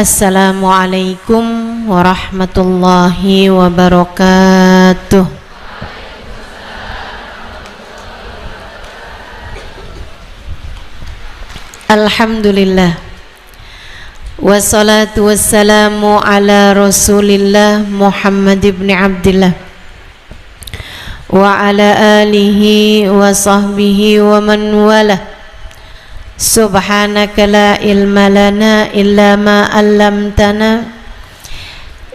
Assalamualaikum warahmatullahi wabarakatuh. Alhamdulillah, wassalatu wassalamu ala rasulillah Muhammad ibn Abdillah wa ala alihi wa sahbihi wa man walah. Subhanaka la ilma lana illa ma 'allamtana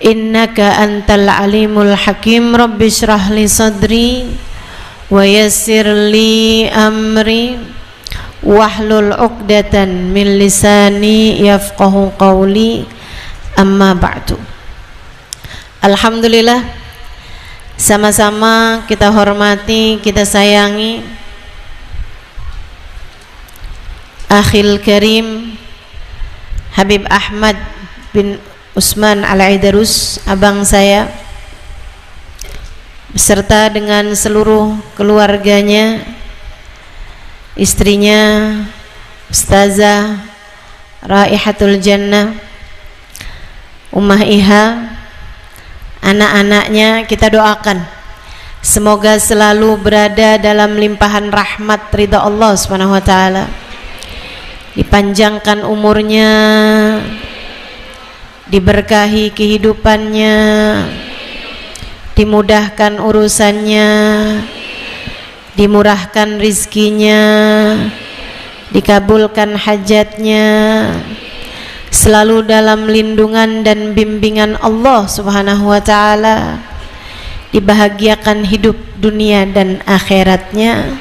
innaka antal alimul hakim. Rabbi shrah li sadri wa yassir li amri wahlul 'uqdatan min lisani yafqahu qawli. Amma ba'du. Alhamdulillah, sama-sama kita hormati, kita sayangi Akhil Karim Habib Ahmad bin Usman Al-Aidarus, abang saya, beserta dengan seluruh keluarganya, istrinya Ustazah Raihatul Jannah, Ummah Iha, anak-anaknya kita doakan semoga selalu berada dalam limpahan rahmat ridha Allah Subhanahu wa taala, dipanjangkan umurnya, diberkahi kehidupannya, dimudahkan urusannya, dimurahkan rizkinya, dikabulkan hajatnya, selalu dalam lindungan dan bimbingan Allah Subhanahu wa taala, dibahagiakan hidup dunia dan akhiratnya,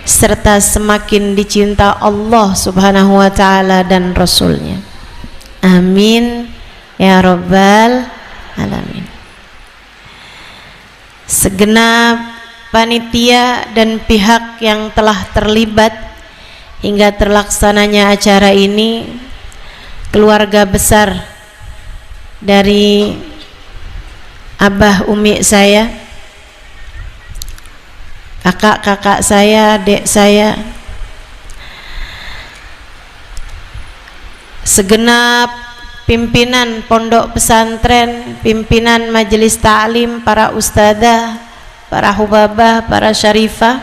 serta semakin dicinta Allah Subhanahu wa taala dan Rasulnya. Amin ya rabbal alamin. Segenap panitia dan pihak yang telah terlibat hingga terlaksananya acara ini, keluarga besar dari Abah Umi saya, kakak-kakak saya, adik saya, segenap pimpinan pondok pesantren, pimpinan majelis ta'lim, para ustadzah, para hubabah, para syarifah,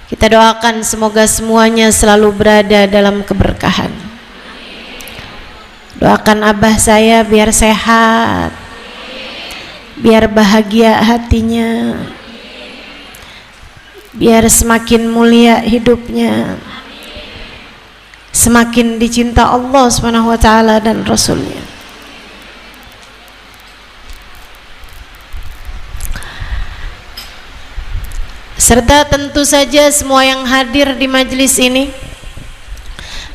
kita doakan semoga semuanya selalu berada dalam keberkahan. Doakan abah saya biar sehat, biar bahagia hatinya, biar semakin mulia hidupnya, semakin dicinta Allah Subhanahu wa taala dan Rasulnya. Serta tentu saja semua yang hadir di majelis ini,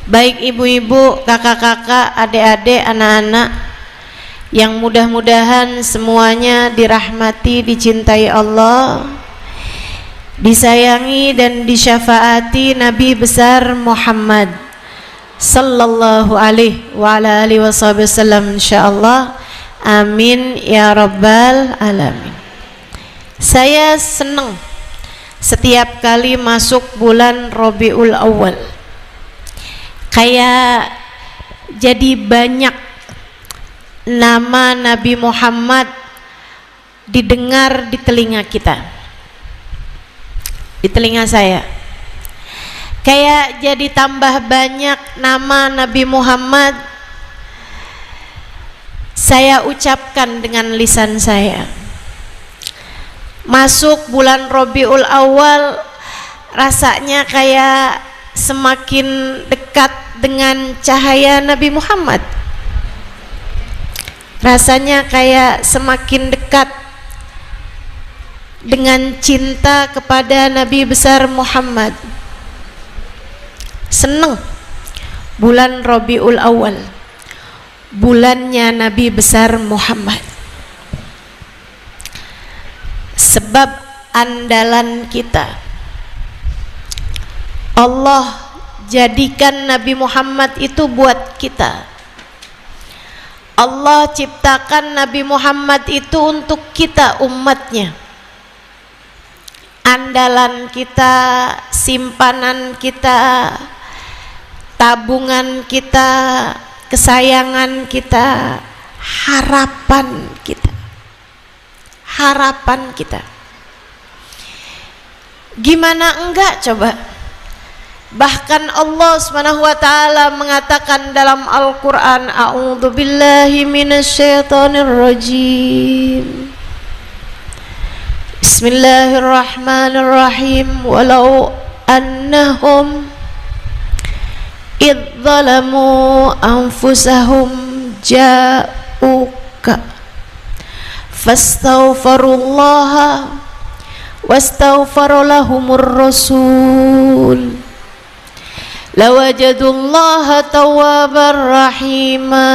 baik ibu-ibu, kakak-kakak, adik-adik, anak-anak, yang mudah-mudahan semuanya dirahmati, dicintai Allah, disayangi dan disyafaati Nabi besar Muhammad sallallahu alaihi wa ala alihi wasallam, insyaallah. Amin ya rabbal alamin. Saya senang setiap kali masuk bulan Rabiul Awal, kayak jadi banyak nama Nabi Muhammad didengar di telinga kita, di telinga saya. Kayak jadi tambah banyak nama Nabi Muhammad saya ucapkan dengan lisan saya. Masuk bulan Rabiul Awal, rasanya kayak semakin dekat dengan cahaya Nabi Muhammad, rasanya kayak semakin dekat dengan cinta kepada Nabi besar Muhammad. Seneng bulan Rabiul Awal, bulannya Nabi besar Muhammad, sebab andalan kita. Allah jadikan Nabi Muhammad itu buat kita. Allah ciptakan Nabi Muhammad itu untuk kita, umatnya. Andalan kita, simpanan kita, tabungan kita, kesayangan kita, harapan kita. Harapan kita. Gimana enggak coba? Bahkan Allah Subhanahu wa taala mengatakan dalam Al-Qur'an, a'udzubillahi minasyaitonir rajim. Bismillahirrahmanirrahim. Walau annahum idh zalamu anfusahum ja'uka fastaghfirullaha wastaghfara lahumur rasul lawajadullaha tawwabar rahima.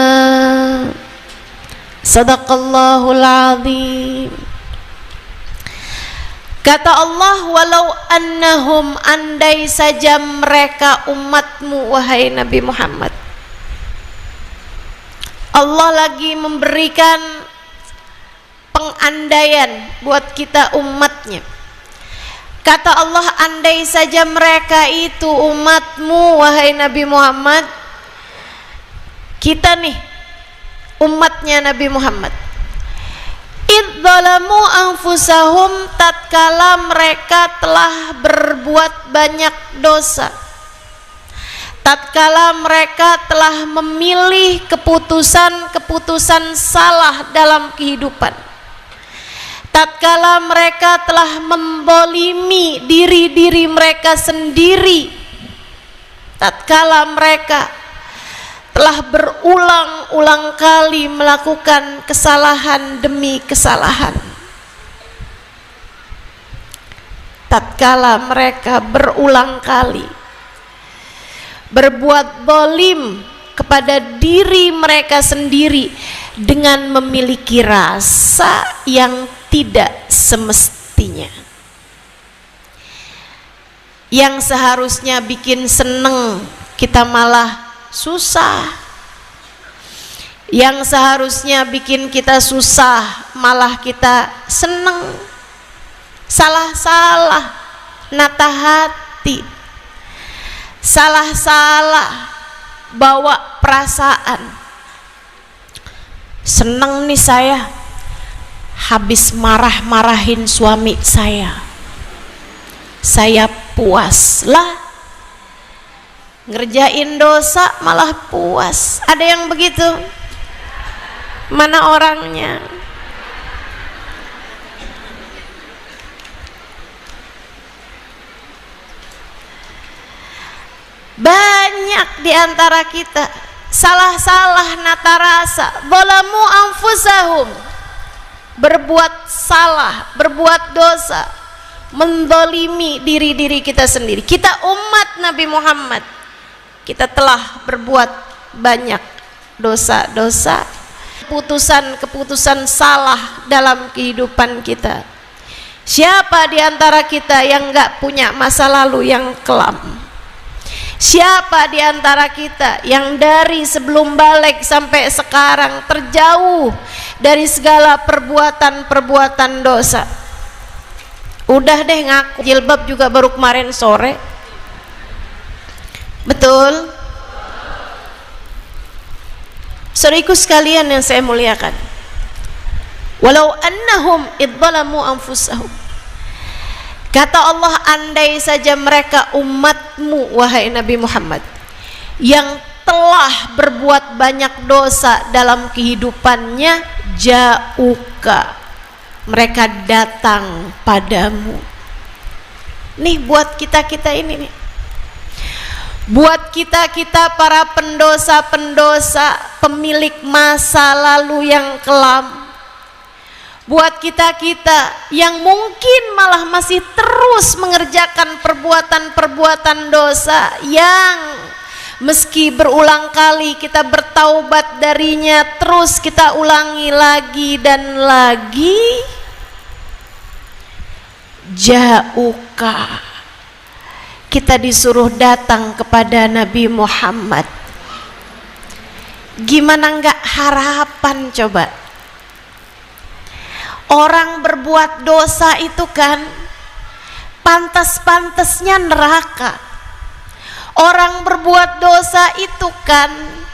Sadaqallahul azim. Kata Allah, walau annahum, andai saja mereka umatmu wahai Nabi Muhammad. Allah lagi memberikan pengandaian buat kita umatnya. Kata Allah, andai saja mereka itu umatmu wahai Nabi Muhammad. Kita nih umatnya Nabi Muhammad. Idzalamu anfusahum, tatkala mereka telah berbuat banyak dosa, tatkala mereka telah memilih keputusan-keputusan salah dalam kehidupan, tatkala mereka telah membolimi diri-diri mereka sendiri, tatkala mereka telah berulang-ulang kali melakukan kesalahan demi kesalahan, tatkala mereka berulang kali berbuat zalim kepada diri mereka sendiri dengan memiliki rasa yang tidak semestinya, yang seharusnya bikin seneng kita malah susah, yang seharusnya bikin kita susah malah kita seneng. Salah-salah nata hati, salah-salah bawa perasaan. Seneng nih saya habis marah-marahin suami saya puas lah. Ngerjain dosa malah puas. Ada yang begitu? Mana orangnya? Banyak di antara kita salah-salah nata rasa, zalamu anfusahum, berbuat salah, berbuat dosa, mendolimi diri-diri kita sendiri. Kita umat Nabi Muhammad, kita telah berbuat banyak dosa-dosa, keputusan-keputusan salah dalam kehidupan kita. Siapa di antara kita yang enggak punya masa lalu yang kelam? Siapa di antara kita yang dari sebelum balik sampai sekarang terjauh dari segala perbuatan-perbuatan dosa? Udah deh ngaku jilbab juga baru kemarin sore. Betul? Saudaraku sekalian yang saya muliakan, walau annahum idzalamu anfusahum, kata Allah, andai saja mereka umatmu wahai Nabi Muhammad yang telah berbuat banyak dosa dalam kehidupannya, ja'uka, mereka datang padamu. Nih buat kita-kita ini nih, buat kita-kita para pendosa-pendosa, pemilik masa lalu yang kelam, buat kita-kita yang mungkin malah masih terus mengerjakan perbuatan-perbuatan dosa yang meski berulang kali kita bertaubat darinya, terus kita ulangi lagi dan lagi. Ja'uka, kita disuruh datang kepada Nabi Muhammad. Gimana enggak harapan coba? Orang berbuat dosa itu kan pantas-pantasnya neraka. Orang berbuat dosa itu kan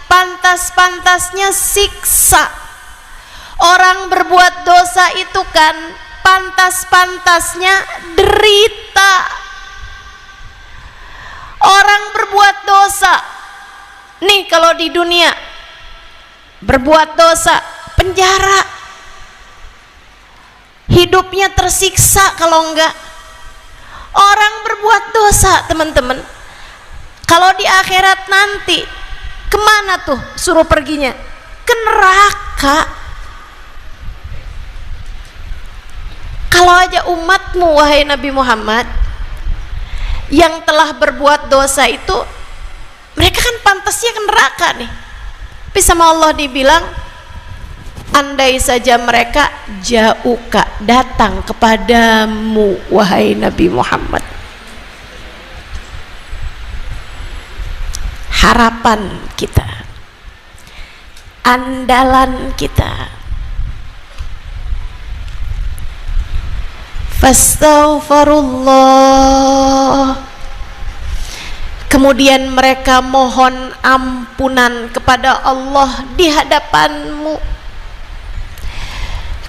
pantas-pantasnya siksa. Orang berbuat dosa itu kan pantas-pantasnya derita. Orang berbuat dosa nih, kalau di dunia berbuat dosa penjara, hidupnya tersiksa. Kalau enggak, orang berbuat dosa teman-teman, kalau di akhirat nanti kemana tuh suruh perginya? Ke neraka. Kalau aja umatmu wahai Nabi Muhammad yang telah berbuat dosa itu, mereka kan pantasnya ke neraka nih, tapi sama Allah dibilang, andai saja mereka jauka, datang kepadamu wahai Nabi Muhammad. Harapan kita, andalan kita, fastaghfirullah. Kemudian mereka mohon ampunan kepada Allah di hadapanmu.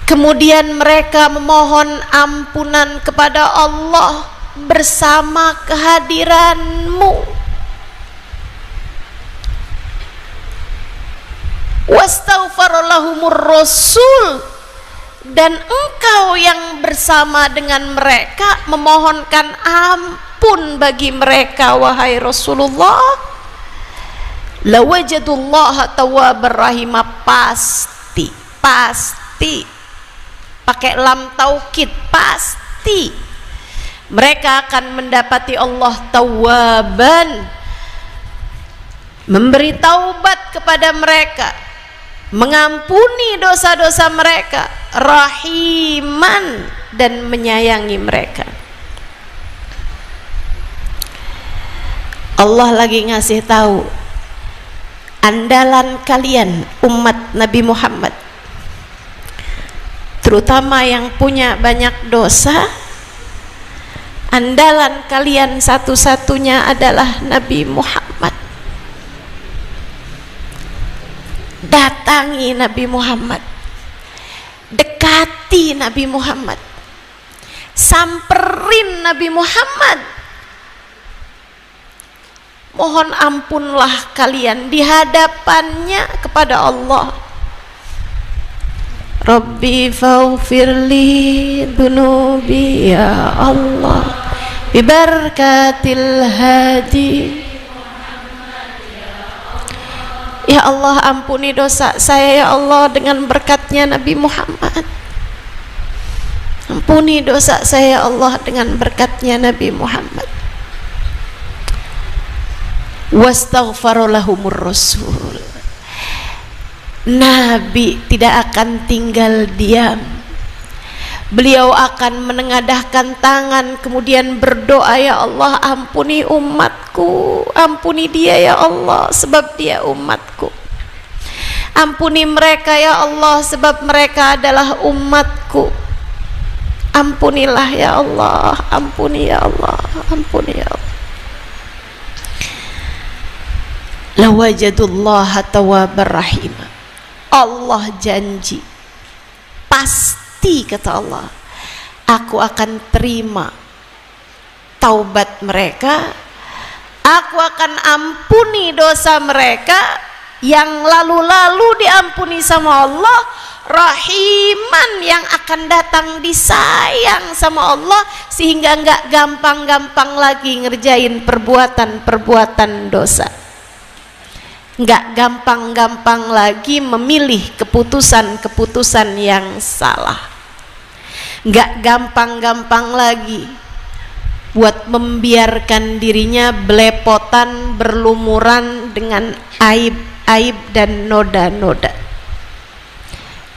Kemudian mereka memohon ampunan kepada Allah bersama kehadiranmu. Wastaghfarallahumur rasul, dan engkau yang bersama dengan mereka memohonkan ampun bagi mereka wahai Rasulullah. Lawajadullaha tawwabar rahima, pasti pakai lam taukid, pasti mereka akan mendapati Allah tawwaban, memberi taubat kepada mereka, mengampuni dosa-dosa mereka, rahiman, dan menyayangi mereka. Allah lagi ngasih tahu, andalan kalian umat Nabi Muhammad, terutama yang punya banyak dosa, andalan kalian satu-satunya adalah Nabi Muhammad. Datangi Nabi Muhammad, dekati Nabi Muhammad, samperin Nabi Muhammad, mohon ampunlah kalian di hadapannya kepada Allah. Rabbi faghfirli dunubi ya Allah bibarakatil hadi. Ya Allah, ampuni dosa saya ya Allah dengan berkatnya Nabi Muhammad. Ampuni dosa saya ya Allah dengan berkatnya Nabi Muhammad. Wastaghfarallahumur rasul. Nabi tidak akan tinggal diam. Beliau akan menengadahkan tangan kemudian berdoa, ya Allah ampuni umatku, ampuni dia ya Allah sebab dia umatku, ampuni mereka ya Allah sebab mereka adalah umatku, ampunilah ya Allah, ampuni ya Allah, ampuni ya Allah. Lawajadullaha tawwabar rahim. Allah janji, pasti kata Allah, aku akan terima taubat mereka, aku akan ampuni dosa mereka yang lalu-lalu diampuni sama Allah, rahiman, yang akan datang disayang sama Allah, sehingga enggak gampang-gampang lagi ngerjain perbuatan-perbuatan dosa, enggak gampang-gampang lagi memilih keputusan-keputusan yang salah, enggak gampang-gampang lagi buat membiarkan dirinya belepotan, berlumuran dengan aib-aib dan noda-noda.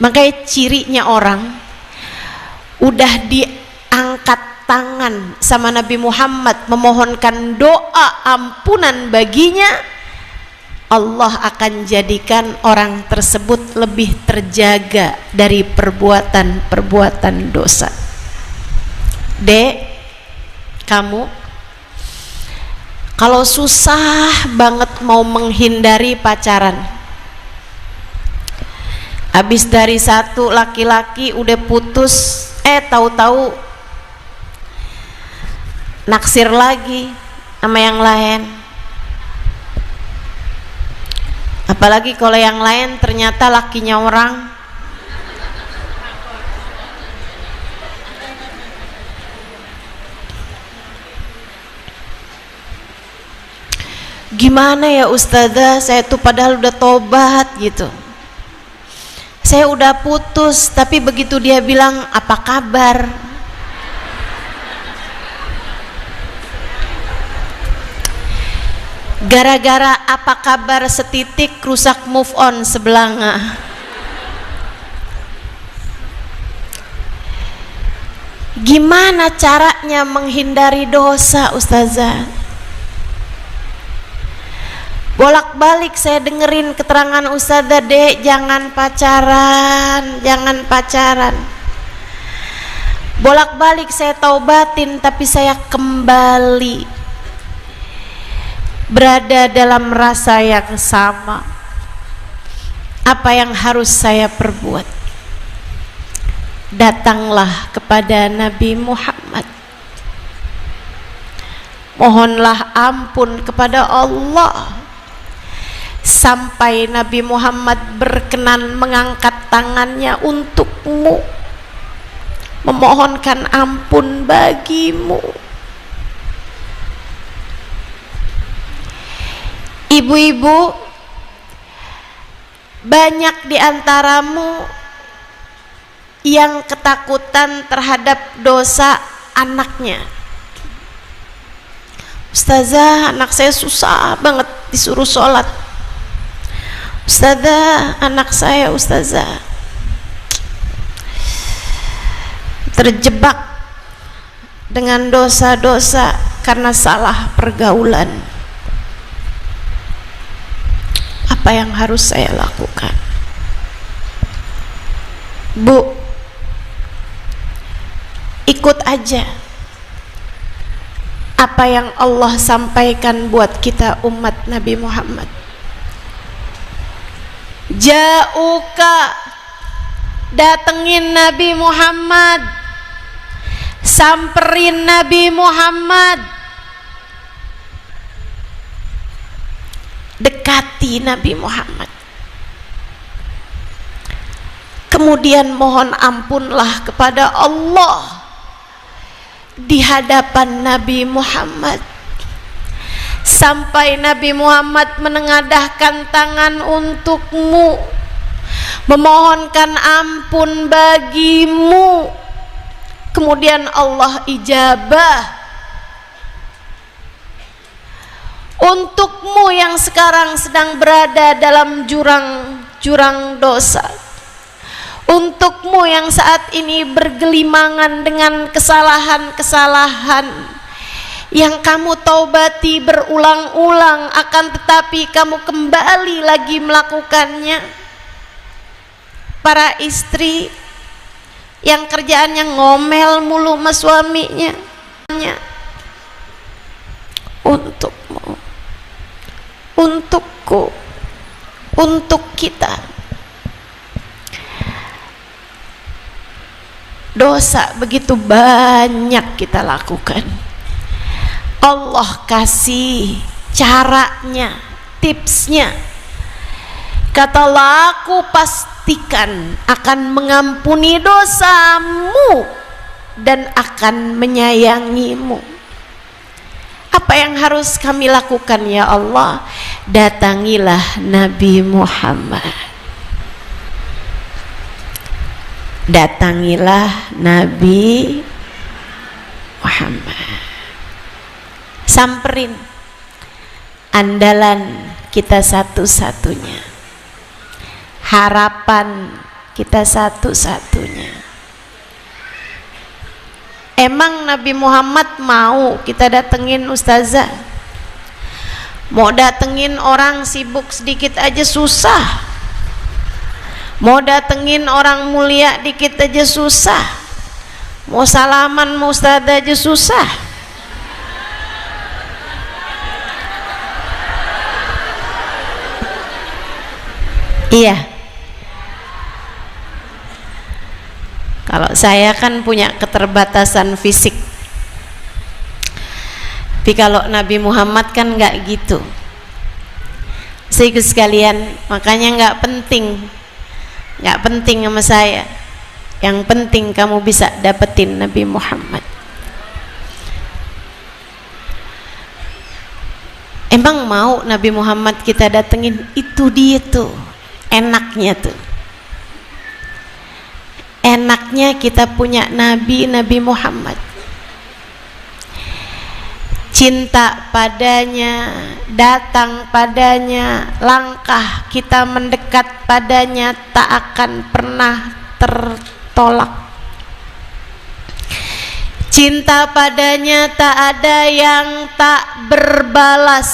Makanya cirinya orang udah diangkat tangan sama Nabi Muhammad memohonkan doa ampunan baginya, Allah akan jadikan orang tersebut lebih terjaga dari perbuatan-perbuatan dosa. Dek, kamu Kalau susah banget mau menghindari pacaran, habis dari satu laki-laki udah putus, tahu-tahu naksir lagi sama yang lain. Apalagi kalau yang lain ternyata lakinya orang. Gimana ya ustazah, saya tuh padahal udah tobat gitu, saya udah putus, tapi begitu dia bilang apa kabar, gara-gara apa kabar setitik rusak move on sebelanga. Gimana caranya menghindari dosa ustazah? Bolak-balik saya dengerin keterangan ustazah, dek jangan pacaran, jangan pacaran. Bolak-balik saya taubatin, tapi saya kembali berada dalam rasa yang sama. Apa yang harus saya perbuat? Datanglah kepada Nabi Muhammad, mohonlah ampun kepada Allah, sampai Nabi Muhammad berkenan mengangkat tangannya untukmu, memohonkan ampun bagimu. Ibu-ibu, banyak di antaramu yang ketakutan terhadap dosa anaknya. Ustazah, anak saya susah banget disuruh sholat. Ustazah, anak saya ustazah terjebak dengan dosa-dosa karena salah pergaulan. Apa yang harus saya lakukan? Bu, ikut aja apa yang Allah sampaikan buat kita umat Nabi Muhammad. Ja'uka, datengin Nabi Muhammad, samperin Nabi Muhammad, dekati Nabi Muhammad, kemudian mohon ampunlah kepada Allah di hadapan Nabi Muhammad, sampai Nabi Muhammad menengadahkan tangan untukmu, memohonkan ampun bagimu, kemudian Allah ijabah. Untukmu yang sekarang sedang berada dalam jurang dosa, untukmu yang saat ini bergelimangan dengan kesalahan-kesalahan yang kamu taubati berulang-ulang, akan tetapi kamu kembali lagi melakukannya. Para istri yang kerjaannya ngomel mulu sama suaminya, untukmu, untukku, untuk kita. Dosa begitu banyak kita lakukan. Allah kasih caranya, tipsnya. Katalah, aku pastikan akan mengampuni dosamu dan akan menyayangimu. Apa yang harus kami lakukan ya Allah? Datangilah Nabi Muhammad, datangilah Nabi Muhammad, samperin, andalan kita satu-satunya, harapan kita satu-satunya. Emang Nabi Muhammad mau kita datengin ustazah? Mau datengin orang sibuk sedikit aja susah, mau datengin orang mulia dikit aja susah, mau salaman mau ustazah aja susah. Iya. Kalau saya kan punya keterbatasan fisik, tapi kalau Nabi Muhammad kan nggak gitu. Sehingga sekalian, makanya nggak penting sama saya. Yang penting kamu bisa dapetin Nabi Muhammad. Emang mau Nabi Muhammad kita datengin? Itu dia tuh enaknya tuh. Enaknya kita punya Nabi Muhammad. Cinta padanya, datang padanya, langkah kita mendekat padanya tak akan pernah tertolak. Cinta padanya tak ada yang tak berbalas.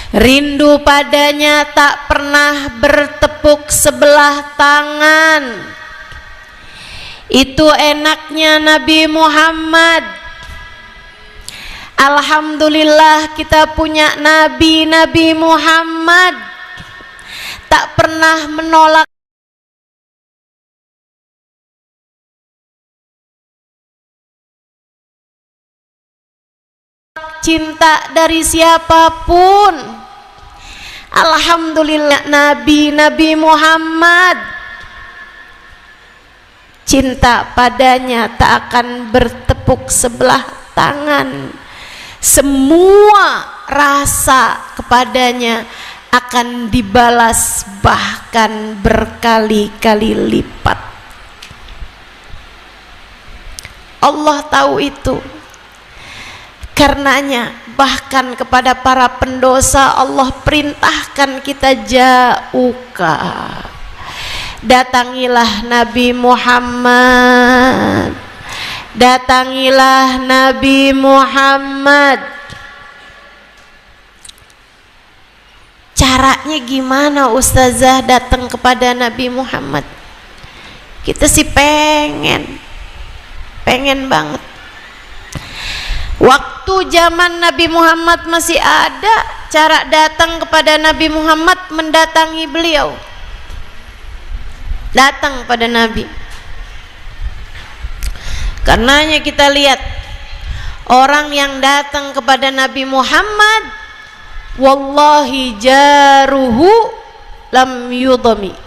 Rindu padanya tak pernah bertepuk sebelah tangan. Itu enaknya Nabi Muhammad. Alhamdulillah kita punya Nabi Muhammad. Tak pernah menolak cinta dari siapapun. Alhamdulillah Nabi Muhammad, cinta padanya tak akan bertepuk sebelah tangan. Semua rasa kepadanya akan dibalas bahkan berkali-kali lipat. Allah tahu itu. Karenanya bahkan kepada para pendosa Allah perintahkan kita jauka. Datangilah Nabi Muhammad. Datangilah Nabi Muhammad. Caranya gimana Ustazah datang kepada Nabi Muhammad? Kita sih pengen banget. Waktu zaman Nabi Muhammad masih ada, cara datang kepada Nabi Muhammad mendatangi beliau. Datang pada Nabi. Karenanya kita lihat orang yang datang kepada Nabi Muhammad, wallahi jaruhu lam yudami.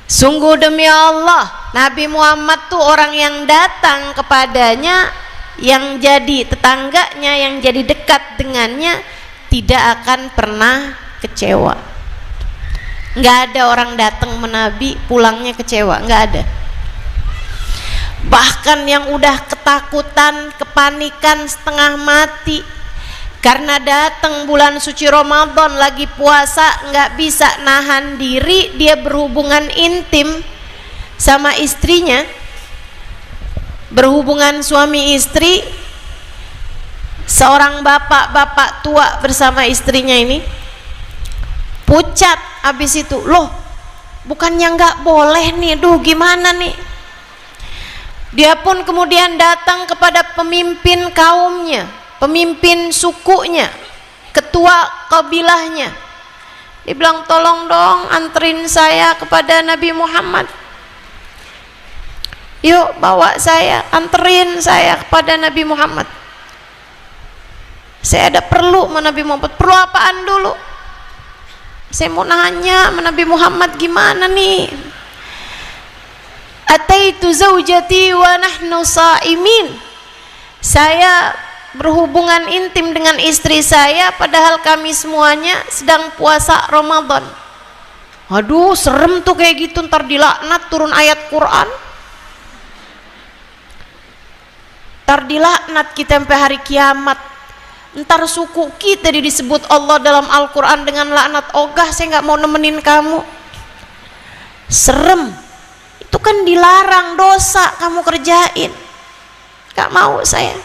Sungguh demi Allah, Nabi Muhammad tuh orang yang datang kepadanya, yang jadi tetangganya, yang jadi dekat dengannya tidak akan pernah kecewa. Nggak ada orang datang menabi pulangnya kecewa, nggak ada. Bahkan yang udah ketakutan, kepanikan, setengah mati karena datang bulan suci Ramadan lagi puasa, nggak bisa nahan diri, dia berhubungan intim sama istrinya, berhubungan suami istri. Seorang bapak tua bersama istrinya ini pucat. Habis itu, loh bukannya nggak boleh nih, duh gimana nih. Dia pun kemudian datang kepada pemimpin kaumnya, pemimpin sukunya, ketua kabilahnya. Dia bilang, tolong dong anterin saya kepada Nabi Muhammad. Yuk bawa saya, anterin saya kepada Nabi Muhammad. Saya ada perlu sama Nabi Muhammad. Perlu apaan dulu? Saya mau nanya sama Nabi Muhammad gimana nih. Ataitu zaujati wa nahnu saimin. Saya berhubungan intim dengan istri saya padahal kami semuanya sedang puasa Ramadan. Aduh serem tuh kayak gitu, ntar dilaknat turun ayat Quran. Ntar dilaknat kita sampai hari kiamat. Ntar suku kita disebut Allah dalam Al-Quran dengan laknat. Ogah, saya nggak mau nemenin kamu. Serem. Itu kan dilarang, dosa kamu kerjain. Gak mau saya.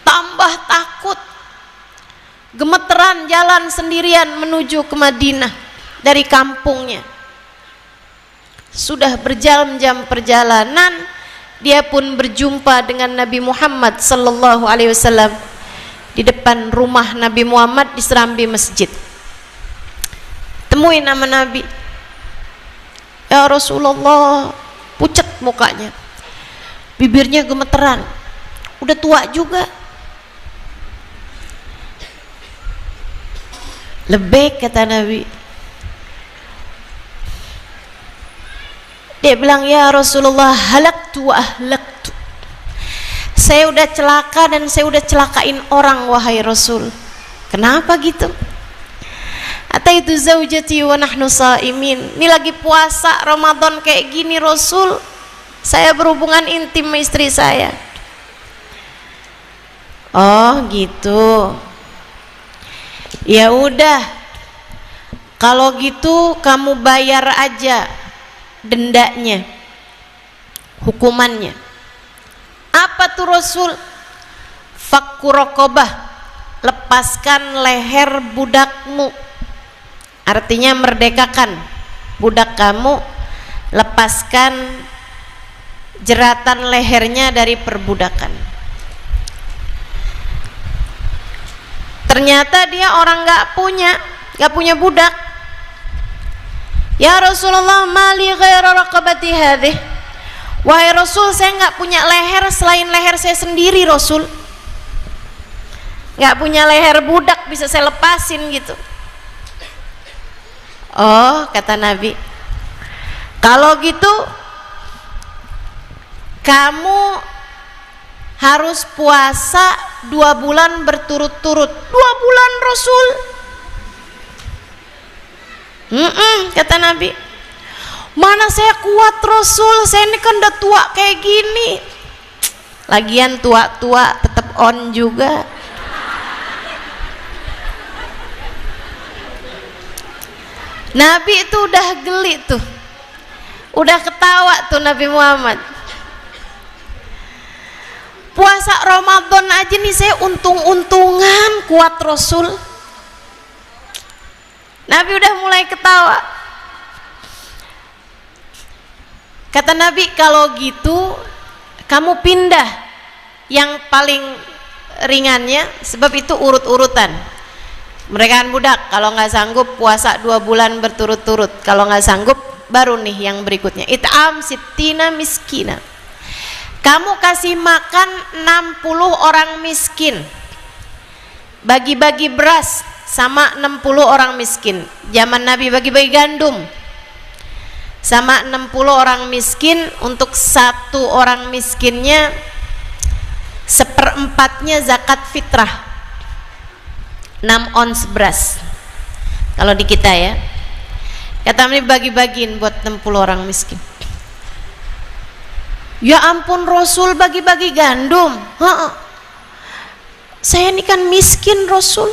Tambah takut. Gemeteran jalan sendirian menuju ke Madinah dari kampungnya. Sudah berjam-jam perjalanan, dia pun berjumpa dengan Nabi Muhammad sallallahu alaihi wasallam. di depan rumah Nabi Muhammad di serambi masjid. Temuin nama Nabi. Ya Rasulullah, pucat mukanya, bibirnya gemeteran, udah tua juga. Lebek, kata Nabi. Dia bilang, ya Rasulullah, halaktu wa ahlaktu. Saya udah celaka dan saya udah celakain orang, wahai Rasul. Kenapa gitu? Ataitu zaujati wa nahnu shaimin. Ini lagi puasa Ramadan kayak gini Rasul, saya berhubungan intim sama istri saya. Oh gitu. Ya udah, kalau gitu kamu bayar aja dendanya, hukumannya. Apa tuh Rasul? Fakku raqabah, lepaskan leher budakmu. Artinya merdekakan budak kamu, lepaskan jeratan lehernya dari perbudakan. Ternyata dia orang nggak punya budak. Ya Rasulullah, mali ghaira raqabati hadhih. Wahai Rasul, saya nggak punya leher selain leher saya sendiri, Rasul. Nggak punya leher budak bisa saya lepasin gitu. Oh, kata Nabi, kalau gitu kamu harus puasa 2 bulan berturut-turut. 2 bulan Rasul. Kata Nabi, mana saya kuat Rasul, saya ini kan udah tua kayak gini. Lagian tua-tua tetap on juga. Nabi itu udah geli tuh, udah ketawa tuh Nabi Muhammad. Puasa Ramadan aja nih saya untung-untungan kuat Rasul. Nabi udah mulai ketawa. Kata Nabi, kalau gitu kamu pindah yang paling ringannya, sebab itu urut-urutan. Mereka kan budak, kalau nggak sanggup puasa 2 bulan berturut-turut, kalau nggak sanggup baru nih yang berikutnya, it'am sittina miskina. Kamu kasih makan 60 orang miskin, bagi-bagi beras sama 60 orang miskin. Zaman Nabi bagi-bagi gandum sama 60 orang miskin. Untuk 1 orang miskinnya 1/4-nya zakat fitrah, 6 ons beras kalau di kita ya. Kata Nabi, bagi-bagiin buat 60 orang miskin. Ya ampun Rasul, bagi-bagi gandum? Saya ini kan miskin Rasul,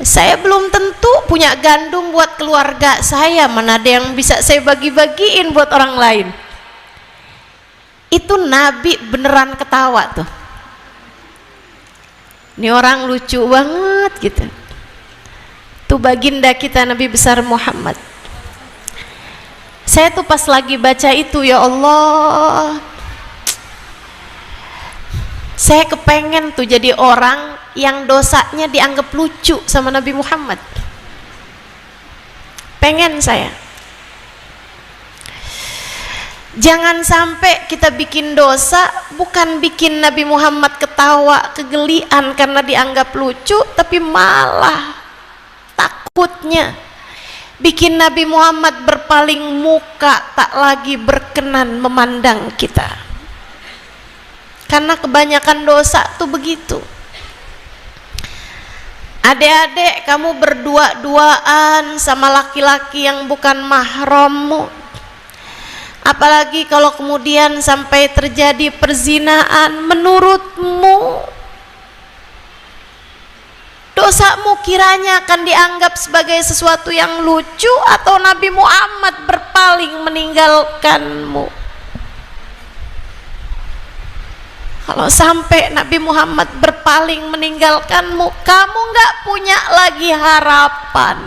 saya belum tentu punya gandum buat keluarga saya, mana ada yang bisa saya bagi-bagiin buat orang lain. Itu Nabi beneran ketawa tuh. Ini orang lucu banget gitu. Tuh baginda kita Nabi besar Muhammad. Saya tuh pas lagi baca itu, ya Allah, saya kepengen tuh jadi orang yang dosanya dianggap lucu sama Nabi Muhammad. Pengen saya. Jangan sampai kita bikin dosa bukan bikin Nabi Muhammad ketawa, kegelian karena dianggap lucu, tapi malah takutnya bikin Nabi Muhammad berpaling muka, tak lagi berkenan memandang kita. Karena kebanyakan dosa tuh begitu. Adik-adik, kamu berdua-duaan sama laki-laki yang bukan mahrammu, apalagi kalau kemudian sampai terjadi perzinaan, menurutmu dosamu kiranya akan dianggap sebagai sesuatu yang lucu, atau Nabi Muhammad berpaling meninggalkanmu? Kalau sampai Nabi Muhammad berpaling meninggalkanmu, kamu nggak punya lagi harapan.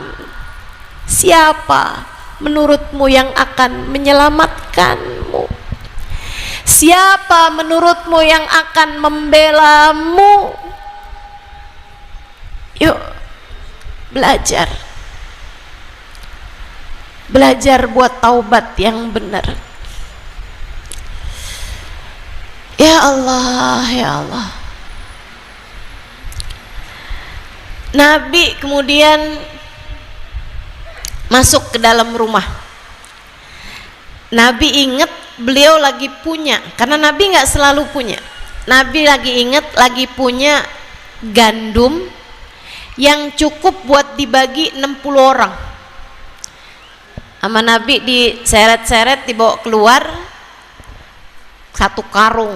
Siapa menurutmu yang akan menyelamatkanmu? Siapa menurutmu yang akan membelamu? Yuk belajar, belajar buat taubat yang benar. Ya Allah, ya Allah. Nabi kemudian masuk ke dalam rumah. Nabi ingat beliau lagi punya, karena Nabi nggak selalu punya. Nabi lagi ingat lagi punya gandum yang cukup buat dibagi 60 orang. Sama Nabi diseret-seret, dibawa keluar, satu karung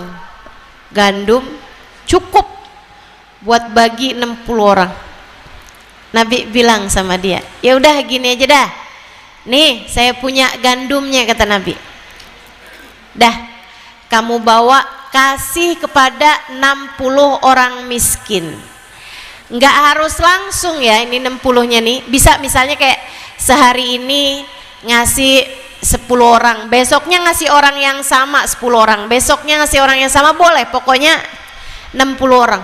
gandum cukup buat bagi 60 orang. Nabi bilang sama dia, ya udah gini aja dah, nih saya punya gandumnya, kata Nabi. Dah, kamu bawa kasih kepada 60 orang miskin. Nggak harus langsung ya ini 60-nya nih, bisa misalnya kayak sehari ini ngasih 10 orang, besoknya ngasih orang yang sama 10 orang, besoknya ngasih orang yang sama, boleh, pokoknya 60 orang.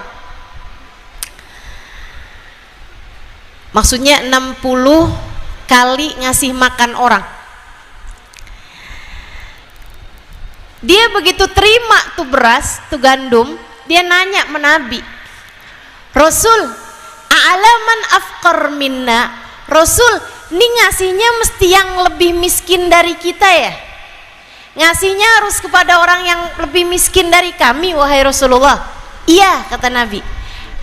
Maksudnya 60 kali ngasih makan orang. Dia begitu terima tuh beras, tuh gandum, dia nanya sama Nabi, Rasul, a'laman afqar minna, Rasul, ini ngasihnya mesti yang lebih miskin dari kita ya? Ngasihnya harus kepada orang yang lebih miskin dari kami, wahai Rasulullah. Iya, kata Nabi,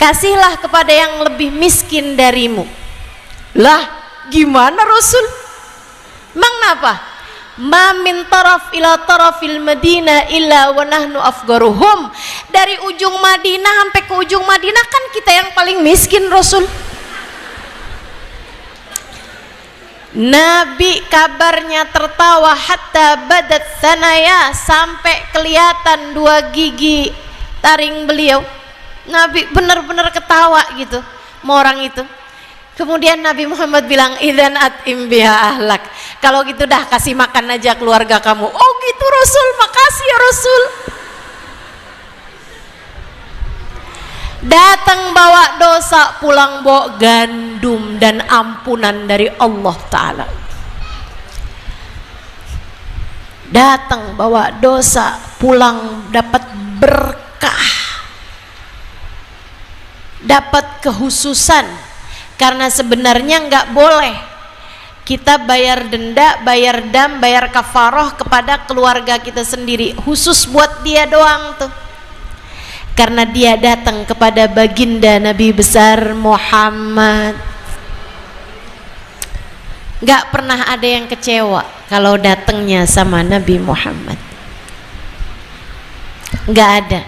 kasihlah kepada yang lebih miskin darimu. Lah, gimana Rasul? Emang kenapa? Ma min taraf ila tarafil Madinah illa wa nahnu afgaruhum. Dari ujung Madinah sampai ke ujung Madinah kan kita yang paling miskin, Rasul. Nabi kabarnya tertawa hatta badat sanaya, sampai kelihatan 2 gigi taring beliau. Nabi benar-benar ketawa gitu sama orang itu. Kemudian Nabi Muhammad bilang, idzan atim biha ahlak, kalau gitu dah kasih makan aja keluarga kamu. Oh gitu Rasul, makasih ya Rasul. Datang bawa dosa, pulang bawa gandum dan ampunan dari Allah Ta'ala. Datang bawa dosa, pulang dapat berkah, dapat kehususan. Karena sebenarnya nggak boleh kita bayar denda, bayar dam, bayar kafaroh kepada keluarga kita sendiri, khusus buat dia doang tuh. Karena dia datang kepada baginda Nabi besar Muhammad. Nggak pernah ada yang kecewa kalau datangnya sama Nabi Muhammad. Nggak ada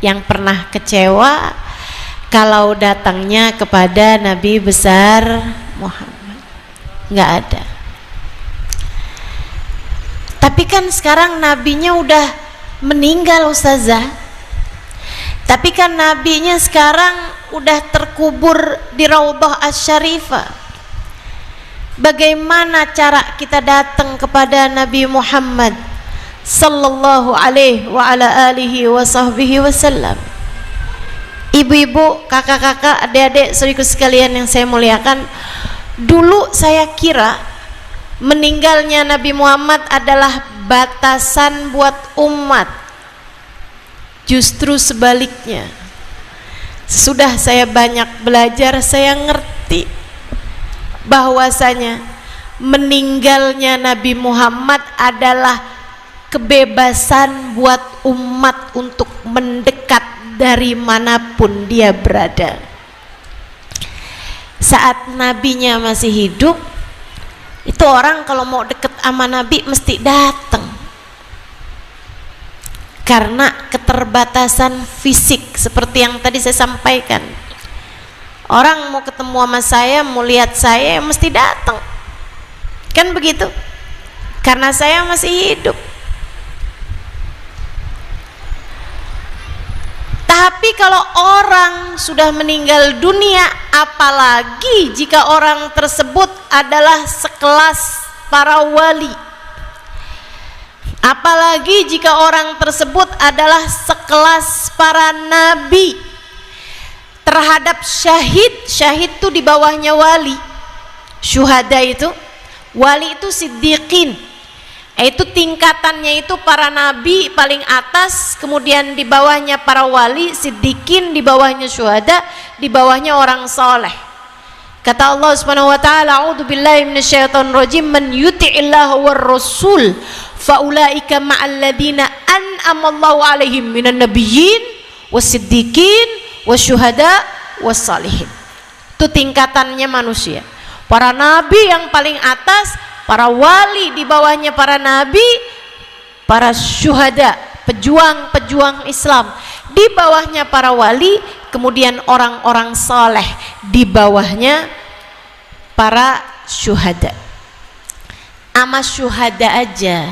yang pernah kecewa kalau datangnya kepada Nabi besar Muhammad. Nggak ada. Tapi kan sekarang nabinya udah meninggal, Ustazah. Tapi kan nabinya sekarang udah terkubur di Raudhah Asy-Syarifah. Bagaimana cara kita datang kepada Nabi Muhammad sallallahu alaihi wa ala alihi wa sahbihi wasallam? Ibu-ibu, kakak-kakak, adik-adik, saudaraku sekalian yang saya muliakan, dulu saya kira meninggalnya Nabi Muhammad adalah batasan buat umat. Justru sebaliknya. Sudah saya banyak belajar, saya ngerti bahwasanya meninggalnya Nabi Muhammad adalah kebebasan buat umat untuk mendekat dari manapun dia berada. Saat nabinya masih hidup, itu orang kalau mau deket sama Nabi mesti datang, karena keterbatasan fisik seperti yang tadi saya sampaikan. Orang mau ketemu sama saya, mau lihat saya, mesti datang, kan begitu, karena saya masih hidup. Tapi kalau orang sudah meninggal dunia, apalagi jika orang tersebut adalah sekelas para wali, apalagi jika orang tersebut adalah sekelas para nabi, terhadap syahid. Syahid itu di bawahnya wali. Syuhada itu, wali itu siddiqin, itu tingkatannya itu para nabi paling atas, kemudian di bawahnya para wali, siddiqin, di bawahnya syuhada, di bawahnya orang soleh. Kata Allah Subhanahu wa taala, a'udzu billahi minasyaitonir rajim, man yuti'illah war rasul faulaika ma'al ladzina an'amallahu 'alaihim minan nabiyyin wasiddiqin wasyuhada wassalihin. Itu tingkatannya manusia. Para nabi yang paling atas, para wali di bawahnya para nabi, para syuhada, pejuang-pejuang Islam di bawahnya para wali, kemudian orang-orang saleh di bawahnya para syuhada. Ama syuhada aja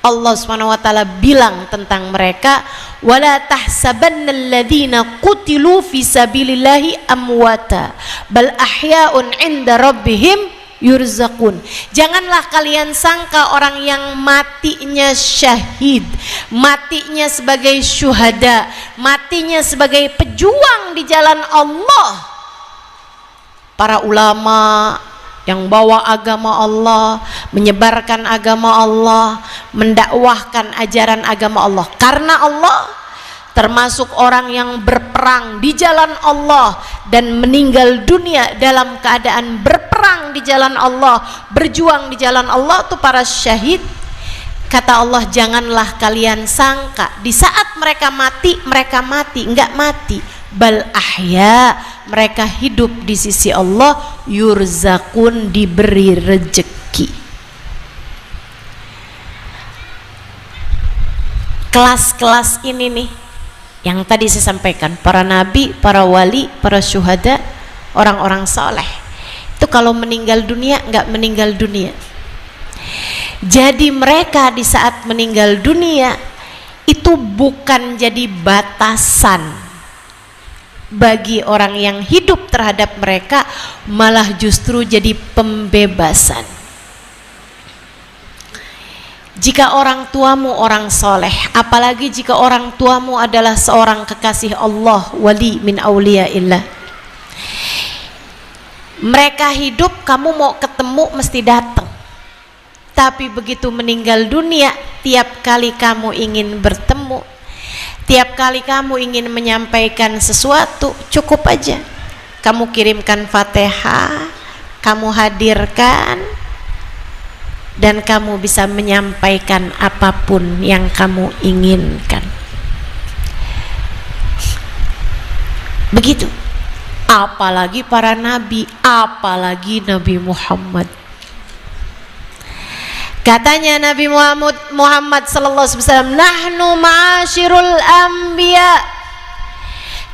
Allah Subhanahu wa taala bilang tentang mereka, wala tahsabannal ladzina qutilu fi sabilillahi amwata bal ahya'un 'inda rabbihim yurzaqun. Janganlah kalian sangka orang yang matinya syahid, matinya sebagai syuhada, matinya sebagai pejuang di jalan Allah, para ulama yang bawa agama Allah, menyebarkan agama Allah, mendakwahkan ajaran agama Allah karena Allah, termasuk orang yang berperang di jalan Allah dan meninggal dunia dalam keadaan berperang di jalan Allah, berjuang di jalan Allah, itu para syahid. Kata Allah, janganlah kalian sangka di saat mereka mati, enggak mati, bal ahya, mereka hidup di sisi Allah, yurzakun, diberi rezeki. Kelas-kelas ini nih yang tadi saya sampaikan, para nabi, para wali, para syuhada, orang-orang soleh, itu kalau meninggal dunia enggak meninggal dunia. Jadi mereka di saat meninggal dunia itu bukan jadi batasan bagi orang yang hidup terhadap mereka, malah justru jadi pembebasan. Jika orang tuamu orang soleh, apalagi jika orang tuamu adalah seorang kekasih Allah, wali min auliyaillah, mereka hidup, kamu mau ketemu mesti datang. Tapi begitu meninggal dunia, tiap kali kamu ingin bertemu, tiap kali kamu ingin menyampaikan sesuatu, cukup aja kamu kirimkan Fatihah, kamu hadirkan, dan kamu bisa menyampaikan apapun yang kamu inginkan. Begitu. Apalagi para nabi, apalagi Nabi Muhammad. Katanya Nabi Muhammad sallallahu alaihi wasallam, nahnu ma'asyirul anbiya,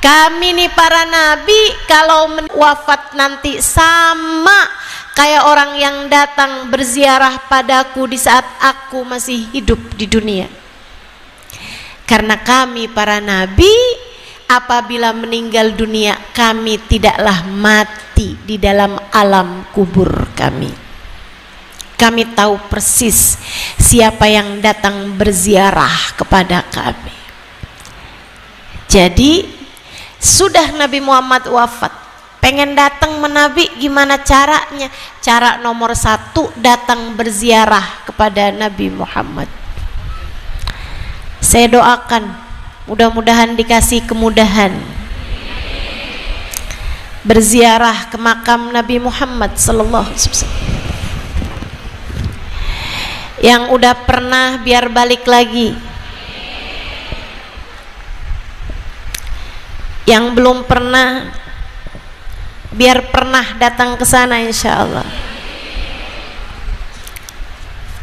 kami nih para nabi kalau wafat nanti sama kayak orang yang datang berziarah padaku di saat aku masih hidup di dunia. Karena kami para nabi apabila meninggal dunia, kami tidaklah mati di dalam alam kubur kami. Kami tahu persis siapa yang datang berziarah kepada kami. Jadi sudah Nabi Muhammad wafat, pengen datang menabi, gimana caranya? Cara nomor satu, datang berziarah kepada Nabi Muhammad. Saya doakan mudah-mudahan dikasih kemudahan berziarah ke makam Nabi Muhammad sallallahu alaihi wasallam. Yang udah pernah biar balik lagi, yang belum pernah biar pernah datang ke sana insya Allah.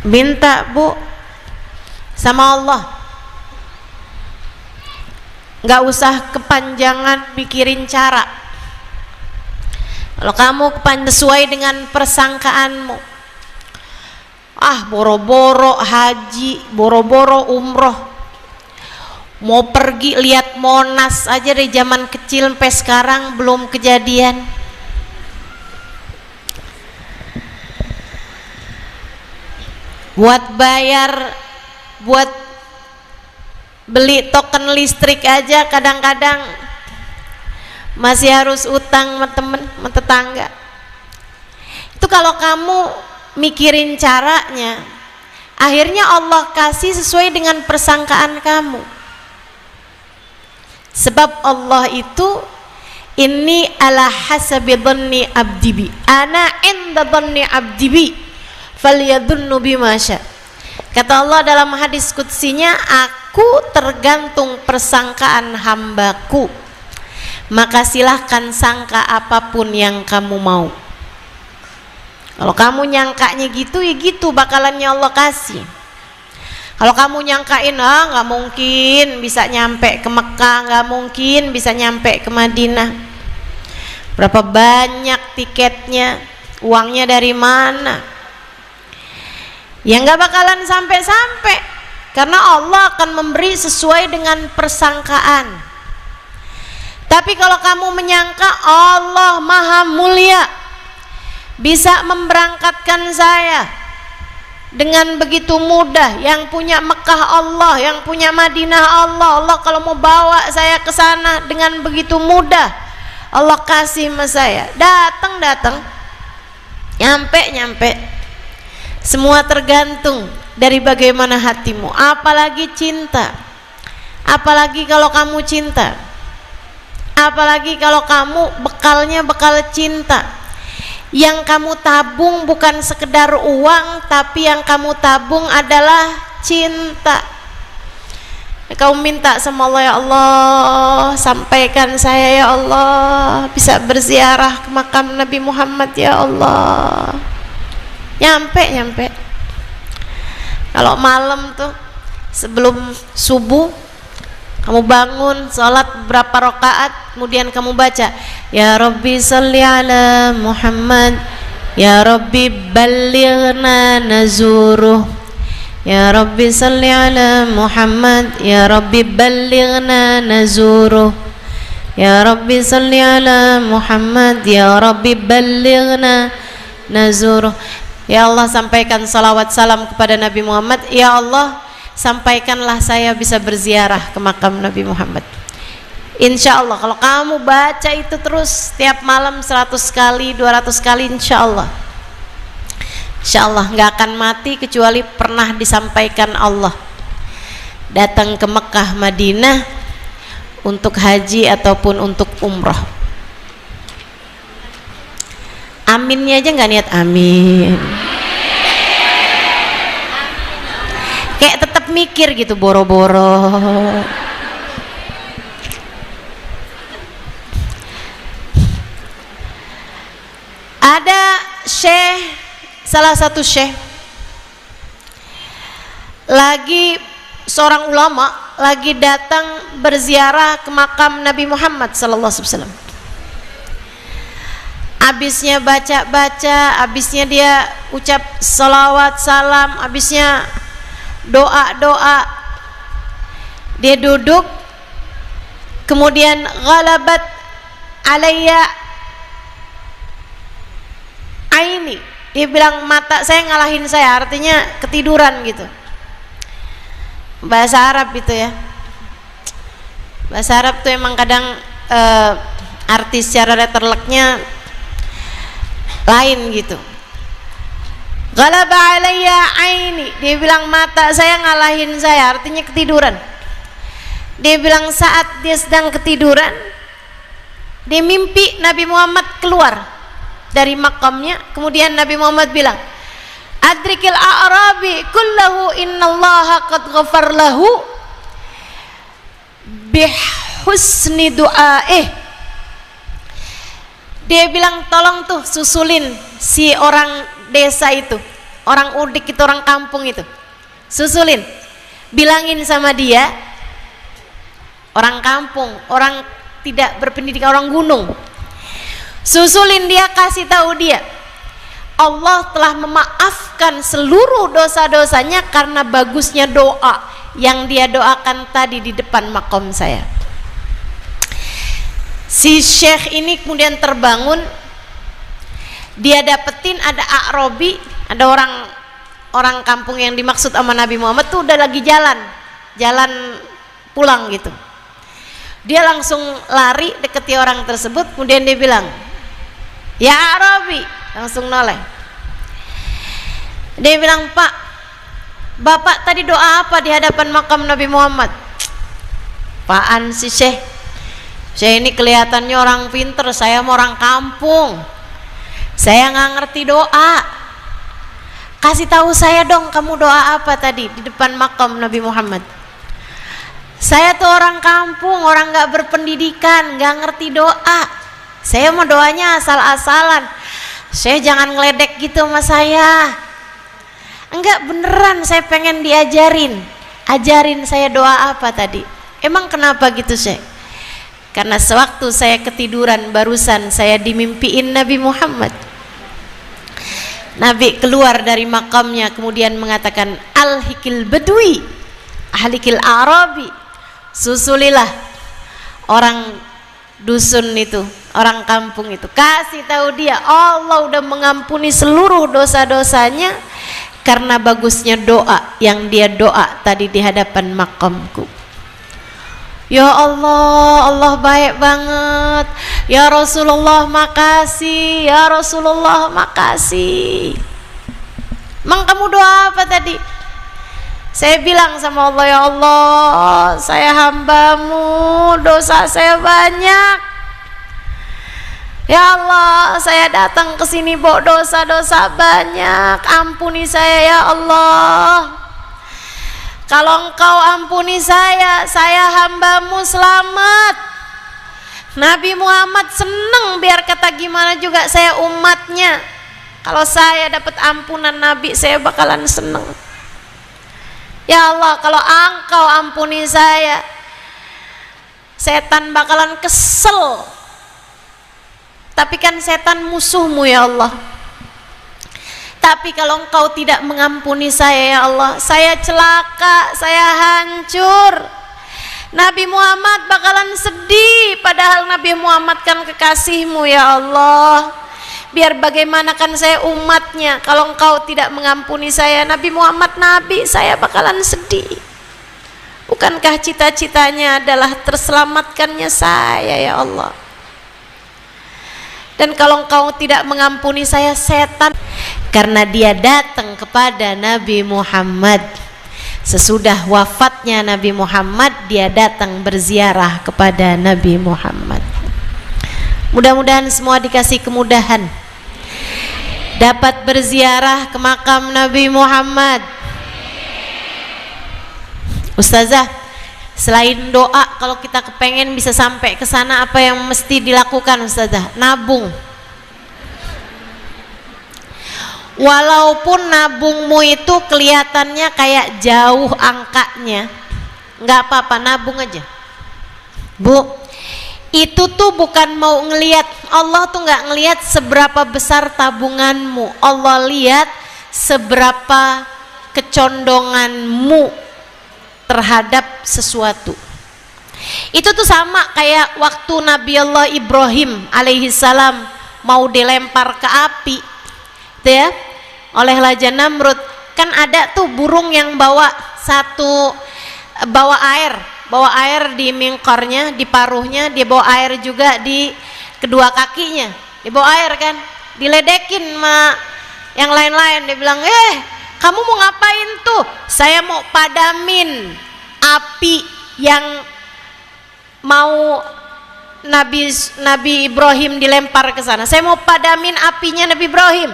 Minta Bu sama Allah, nggak usah kepanjangan mikirin cara. Kalau kamu sesuai dengan persangkaanmu, boro-boro haji, boro-boro umroh, mau pergi lihat Monas aja dari zaman kecil sampai sekarang belum kejadian. Buat bayar, buat beli token listrik aja kadang-kadang masih harus utang sama temen, sama tetangga. Itu kalau kamu mikirin caranya, akhirnya Allah kasih sesuai dengan persangkaan kamu. Sebab Allah itu inni ala hasabi dhanni abdi bi, ana inda dhanni abdi bi falyadhunnu bima sya. Kata Allah dalam hadis qudsinya, aku tergantung persangkaan hambaku, maka silahkan sangka apapun yang kamu mau. Kalau kamu nyangkanya gitu, ya gitu bakalannya Allah kasih. Kalau kamu nyangkain, nggak mungkin bisa nyampe ke Mekah, nggak mungkin bisa nyampe ke Madinah, berapa banyak tiketnya, uangnya dari mana, ya nggak bakalan sampai-sampai, karena Allah akan memberi sesuai dengan persangkaan. Tapi kalau kamu menyangka Allah maha mulia, bisa memberangkatkan saya dengan begitu mudah, yang punya Mekah Allah, yang punya Madinah Allah, Allah kalau mau bawa saya ke sana dengan begitu mudah, Allah kasih sama saya, datang, nyampe. Semua tergantung dari bagaimana hatimu, apalagi cinta, apalagi kalau kamu cinta, apalagi kalau kamu bekalnya bekal cinta. Yang kamu tabung bukan sekedar uang, tapi yang kamu tabung adalah cinta. Kamu minta sama Allah, ya Allah, sampaikan saya ya Allah bisa berziarah ke makam Nabi Muhammad ya Allah. Nyampe. Kalau malam tuh sebelum subuh kamu bangun sholat berapa rakaat, kemudian kamu baca ya Rabbi sholli ala Muhammad, ya Rabbi ballighna nazuruh, ya Rabbi sholli ala Muhammad, ya Rabbi ballighna nazuruh, ya Rabbi sholli ala Muhammad, ya Rabbi ballighna nazuruh. Ya Allah, sampaikan salawat salam kepada Nabi Muhammad, ya Allah sampaikanlah saya bisa berziarah ke makam Nabi Muhammad. Insya Allah kalau kamu baca itu terus tiap malam 100 kali 200 kali, insya Allah nggak akan mati kecuali pernah disampaikan Allah datang ke Mekah Madinah untuk haji ataupun untuk umroh. Aminnya aja nggak niat amin, kayak tetap mikir gitu, boro-boro. Ada syekh, salah satu syekh lagi, seorang ulama lagi datang berziarah ke makam Nabi Muhammad sallallahu alaihi wasallam. Habisnya baca-baca, habisnya dia ucap salawat salam, habisnya doa-doa, dia duduk, kemudian ghalabat alayya aini, dia bilang mata saya ngalahin saya, artinya ketiduran gitu. Bahasa Arab itu ya, bahasa Arab tuh emang kadang artis secara letterleknya lain gitu. Ghalaba alayya aini, dia bilang mata saya ngalahin saya, artinya ketiduran. Dia bilang saat dia sedang ketiduran, dia mimpi Nabi Muhammad keluar dari makamnya. Kemudian Nabi Muhammad bilang, adrikil a'rabi kullahu innallaha qad ghafar lahu bihusni du'aih. Dia bilang tolong tuh susulin si orang desa itu, orang udik itu, orang kampung itu, susulin, bilangin sama dia, orang kampung, orang tidak berpendidikan, orang gunung, susulin dia, kasih tahu dia Allah telah memaafkan seluruh dosa-dosanya karena bagusnya doa yang dia doakan tadi di depan makom saya. Si syekh ini kemudian terbangun, dia dapetin ada A'robi, ada orang kampung yang dimaksud sama Nabi Muhammad tuh udah lagi jalan pulang gitu. Dia langsung lari deketi orang tersebut, kemudian dia bilang, "Ya Arabi," langsung noleh. Dia bilang, "Pak, Bapak tadi doa apa di hadapan makam Nabi Muhammad?" "Apaan sih Syekh? Saya ini kelihatannya orang pinter, saya mau orang kampung. Saya nggak ngerti doa. Kasih tahu saya dong, kamu doa apa tadi di depan makam Nabi Muhammad?" "Saya tuh orang kampung, orang nggak berpendidikan, nggak ngerti doa. Saya mau doanya asal-asalan. Saya jangan ngeledek gitu sama saya." "Enggak, beneran, saya pengen diajarin. Ajarin saya doa apa tadi." "Emang kenapa gitu Syekh?" "Karena sewaktu saya ketiduran barusan saya dimimpiin Nabi Muhammad. Nabi keluar dari makamnya kemudian mengatakan, 'Alhikil badui, ahlikil arabi,' susulilah orang dusun itu, orang kampung itu, kasih tahu dia Allah udah mengampuni seluruh dosa-dosanya karena bagusnya doa yang dia doa tadi di hadapan makamku." Ya Allah, Allah baik banget. Ya Rasulullah makasih, ya Rasulullah makasih. "Emang kamu doa apa tadi?" "Saya bilang sama Allah, ya Allah, saya hambamu, dosa saya banyak. Ya Allah, saya datang ke sini bawa dosa-dosa banyak. Ampuni saya ya Allah. Kalau Engkau ampuni saya hambamu selamat." Nabi Muhammad seneng, biar kata gimana juga saya umatnya. Kalau saya dapat ampunan Nabi, saya bakalan seneng. Ya Allah, kalau Engkau ampuni saya, setan bakalan kesel. Tapi kan setan musuhmu ya Allah. Tapi kalau Engkau tidak mengampuni saya ya Allah, saya celaka, saya hancur. Nabi Muhammad bakalan sedih, padahal Nabi Muhammad kan kekasihmu ya Allah. Biar bagaimana kan saya umatnya, kalau Engkau tidak mengampuni saya, Nabi Muhammad Nabi, saya bakalan sedih. Bukankah cita-citanya adalah terselamatkannya saya ya Allah? Dan kalau Engkau tidak mengampuni saya, setan, karena dia datang kepada Nabi Muhammad sesudah wafatnya Nabi Muhammad, dia datang berziarah kepada Nabi Muhammad. Mudah-mudahan semua dikasih kemudahan dapat berziarah ke makam Nabi Muhammad. Ustazah, selain doa, kalau kita kepengen bisa sampai ke sana, apa yang mesti dilakukan Ustazah? Nabung. Walaupun nabungmu itu kelihatannya kayak jauh angkanya, nggak apa-apa, nabung aja. Bu, itu tuh bukan mau ngelihat, Allah tuh nggak ngelihat seberapa besar tabunganmu, Allah lihat seberapa kecondonganmu terhadap sesuatu. Itu tuh sama kayak waktu Nabi Allah Ibrahim alaihi salam mau dilempar ke api, ya, oleh Raja Namrud. Kan ada tuh burung yang bawa air di mingkornya, di paruhnya, dia bawa air juga di kedua kakinya, dia bawa air kan, diledekin sama yang lain-lain. Dia bilang, kamu mau ngapain tuh? Saya mau padamin api yang mau Nabi Ibrahim dilempar ke sana. Saya mau padamin apinya Nabi Ibrahim.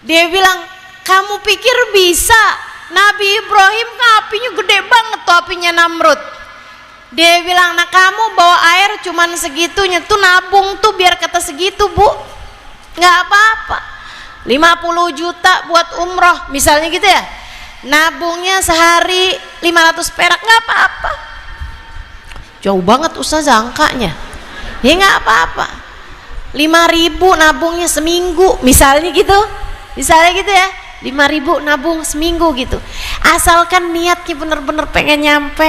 Dia bilang, kamu pikir bisa? Nabi Ibrahim kan apinya gede banget tuh, apinya Namrud. Dia bilang, nah kamu bawa air cuman segitunya tuh, nabung tuh biar kata segitu bu, nggak apa-apa. 50 juta buat umroh misalnya gitu ya, nabungnya sehari 500 perak, nggak apa-apa. Jauh banget ustazah angkanya, ya nggak apa-apa. 5.000 nabungnya seminggu misalnya gitu ya, 5.000 nabung seminggu gitu. Asalkan niatnya bener-bener pengen nyampe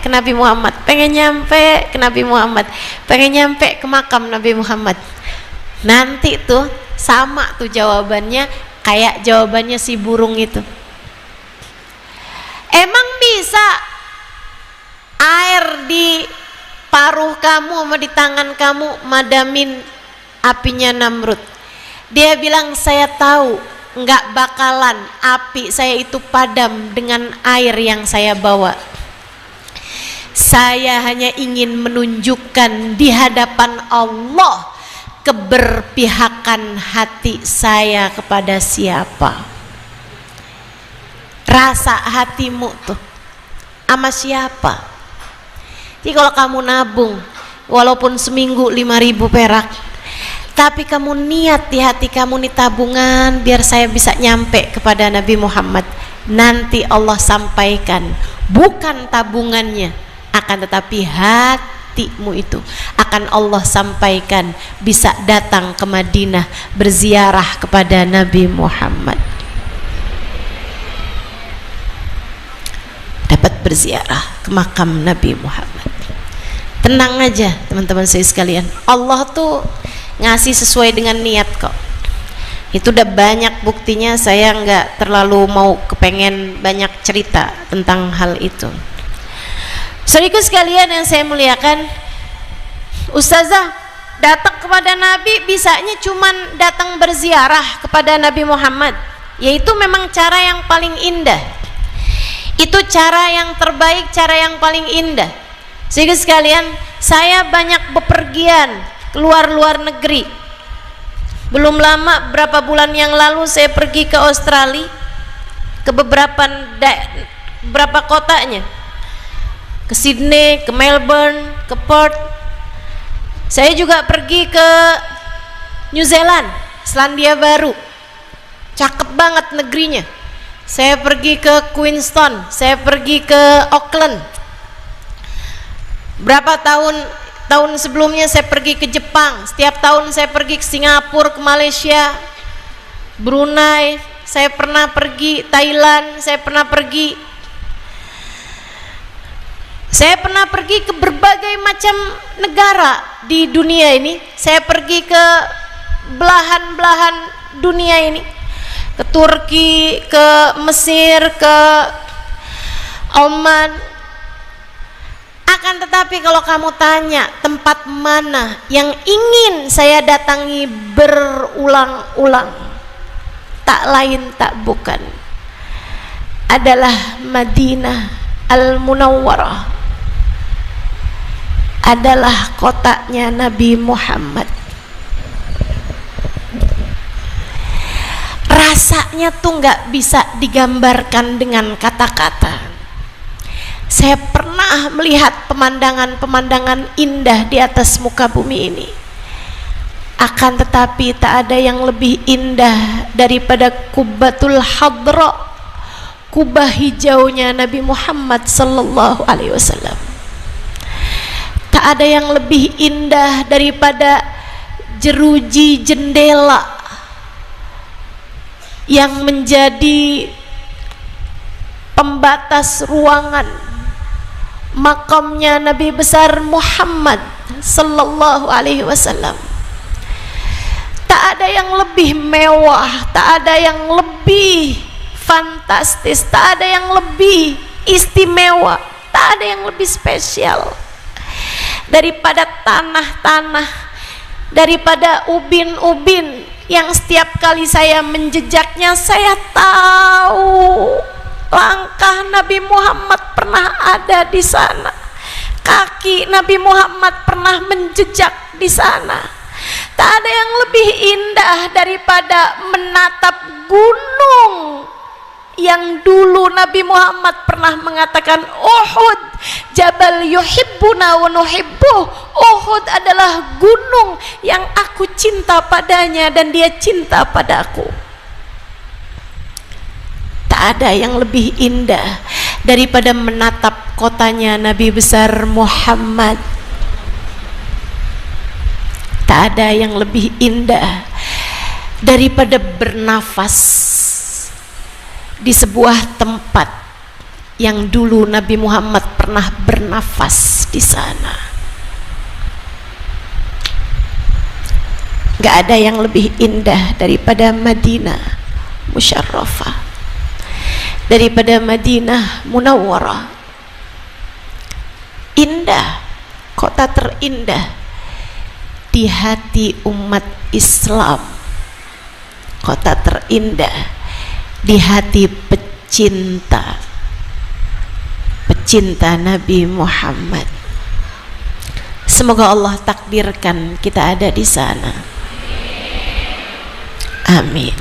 ke Nabi Muhammad, pengen nyampe ke Nabi Muhammad, pengen nyampe ke makam Nabi Muhammad. Nanti tuh sama tuh jawabannya kayak jawabannya si burung itu. Emang bisa air air di paruh kamu sama di tangan kamu madamin apinya Namrud. Dia bilang, saya tahu nggak bakalan api saya itu padam dengan air yang saya bawa. Saya hanya ingin menunjukkan di hadapan Allah keberpihakan hati saya kepada siapa. Rasa hatimu tuh sama siapa. Jadi kalau kamu nabung walaupun seminggu 5.000 perak, tapi kamu niat di hati kamu nih, tabungan biar saya bisa nyampe kepada Nabi Muhammad, nanti Allah sampaikan bukan tabungannya, akan tetapi hatimu itu akan Allah sampaikan, bisa datang ke Madinah berziarah kepada Nabi Muhammad, dapat berziarah ke makam Nabi Muhammad. Tenang aja teman-teman saya sekalian, Allah tuh ngasih sesuai dengan niat kok. Itu udah banyak buktinya, saya nggak terlalu mau kepengen banyak cerita tentang hal itu. Saudaraku sekalian yang saya muliakan, Ustazah datang kepada Nabi bisanya cuman datang berziarah kepada Nabi Muhammad, yaitu memang cara yang paling indah. Itu cara yang terbaik, cara yang paling indah. Sehingga sekalian, saya banyak bepergian keluar luar negeri. Belum lama, berapa bulan yang lalu saya pergi ke Australia, ke beberapa kotanya, ke Sydney, ke Melbourne, ke Perth. Saya juga pergi ke New Zealand, Selandia Baru, cakep banget negerinya. Saya pergi ke Queenstown, saya pergi ke Auckland. Berapa tahun sebelumnya saya pergi ke Jepang, setiap tahun saya pergi ke Singapura, ke Malaysia, Brunei, saya pernah pergi Thailand, saya pernah pergi ke berbagai macam negara di dunia ini. Saya pergi ke belahan-belahan dunia ini, ke Turki, ke Mesir, ke Oman. Akan tetapi kalau kamu tanya tempat mana yang ingin saya datangi berulang-ulang, tak lain tak bukan adalah Madinah Al-Munawwarah, adalah kotanya Nabi Muhammad. Rasanya tuh nggak bisa digambarkan dengan kata-kata. Saya pernah melihat pemandangan-pemandangan indah di atas muka bumi ini. Akan tetapi tak ada yang lebih indah daripada Qubbatul Hadra, kubah hijaunya Nabi Muhammad sallallahu alaihi wasallam. Tak ada yang lebih indah daripada jeruji jendela yang menjadi pembatas ruangan makamnya Nabi besar Muhammad sallallahu alaihi wasallam. Tak ada yang lebih mewah, tak ada yang lebih fantastis, tak ada yang lebih istimewa, tak ada yang lebih spesial daripada tanah-tanah, daripada ubin-ubin yang setiap kali saya menjejaknya, saya tahu langkah Nabi Muhammad pernah ada di sana, kaki Nabi Muhammad pernah menjejak di sana. Tak ada yang lebih indah daripada menatap gunung yang dulu Nabi Muhammad pernah mengatakan, Uhud jabal yuhibbuna wa nuhibbuh. Uhud adalah gunung yang aku cinta padanya dan dia cinta padaku. Tak ada yang lebih indah daripada menatap kotanya Nabi besar Muhammad. Tak ada yang lebih indah daripada bernafas di sebuah tempat yang dulu Nabi Muhammad pernah bernafas di sana. Gak ada yang lebih indah daripada Madinah Musyarrafah, daripada Madinah Munawwarah. indah, kota terindah di hati umat Islam, kota terindah di hati pecinta Nabi Muhammad. Semoga Allah takdirkan kita ada di sana. Amin.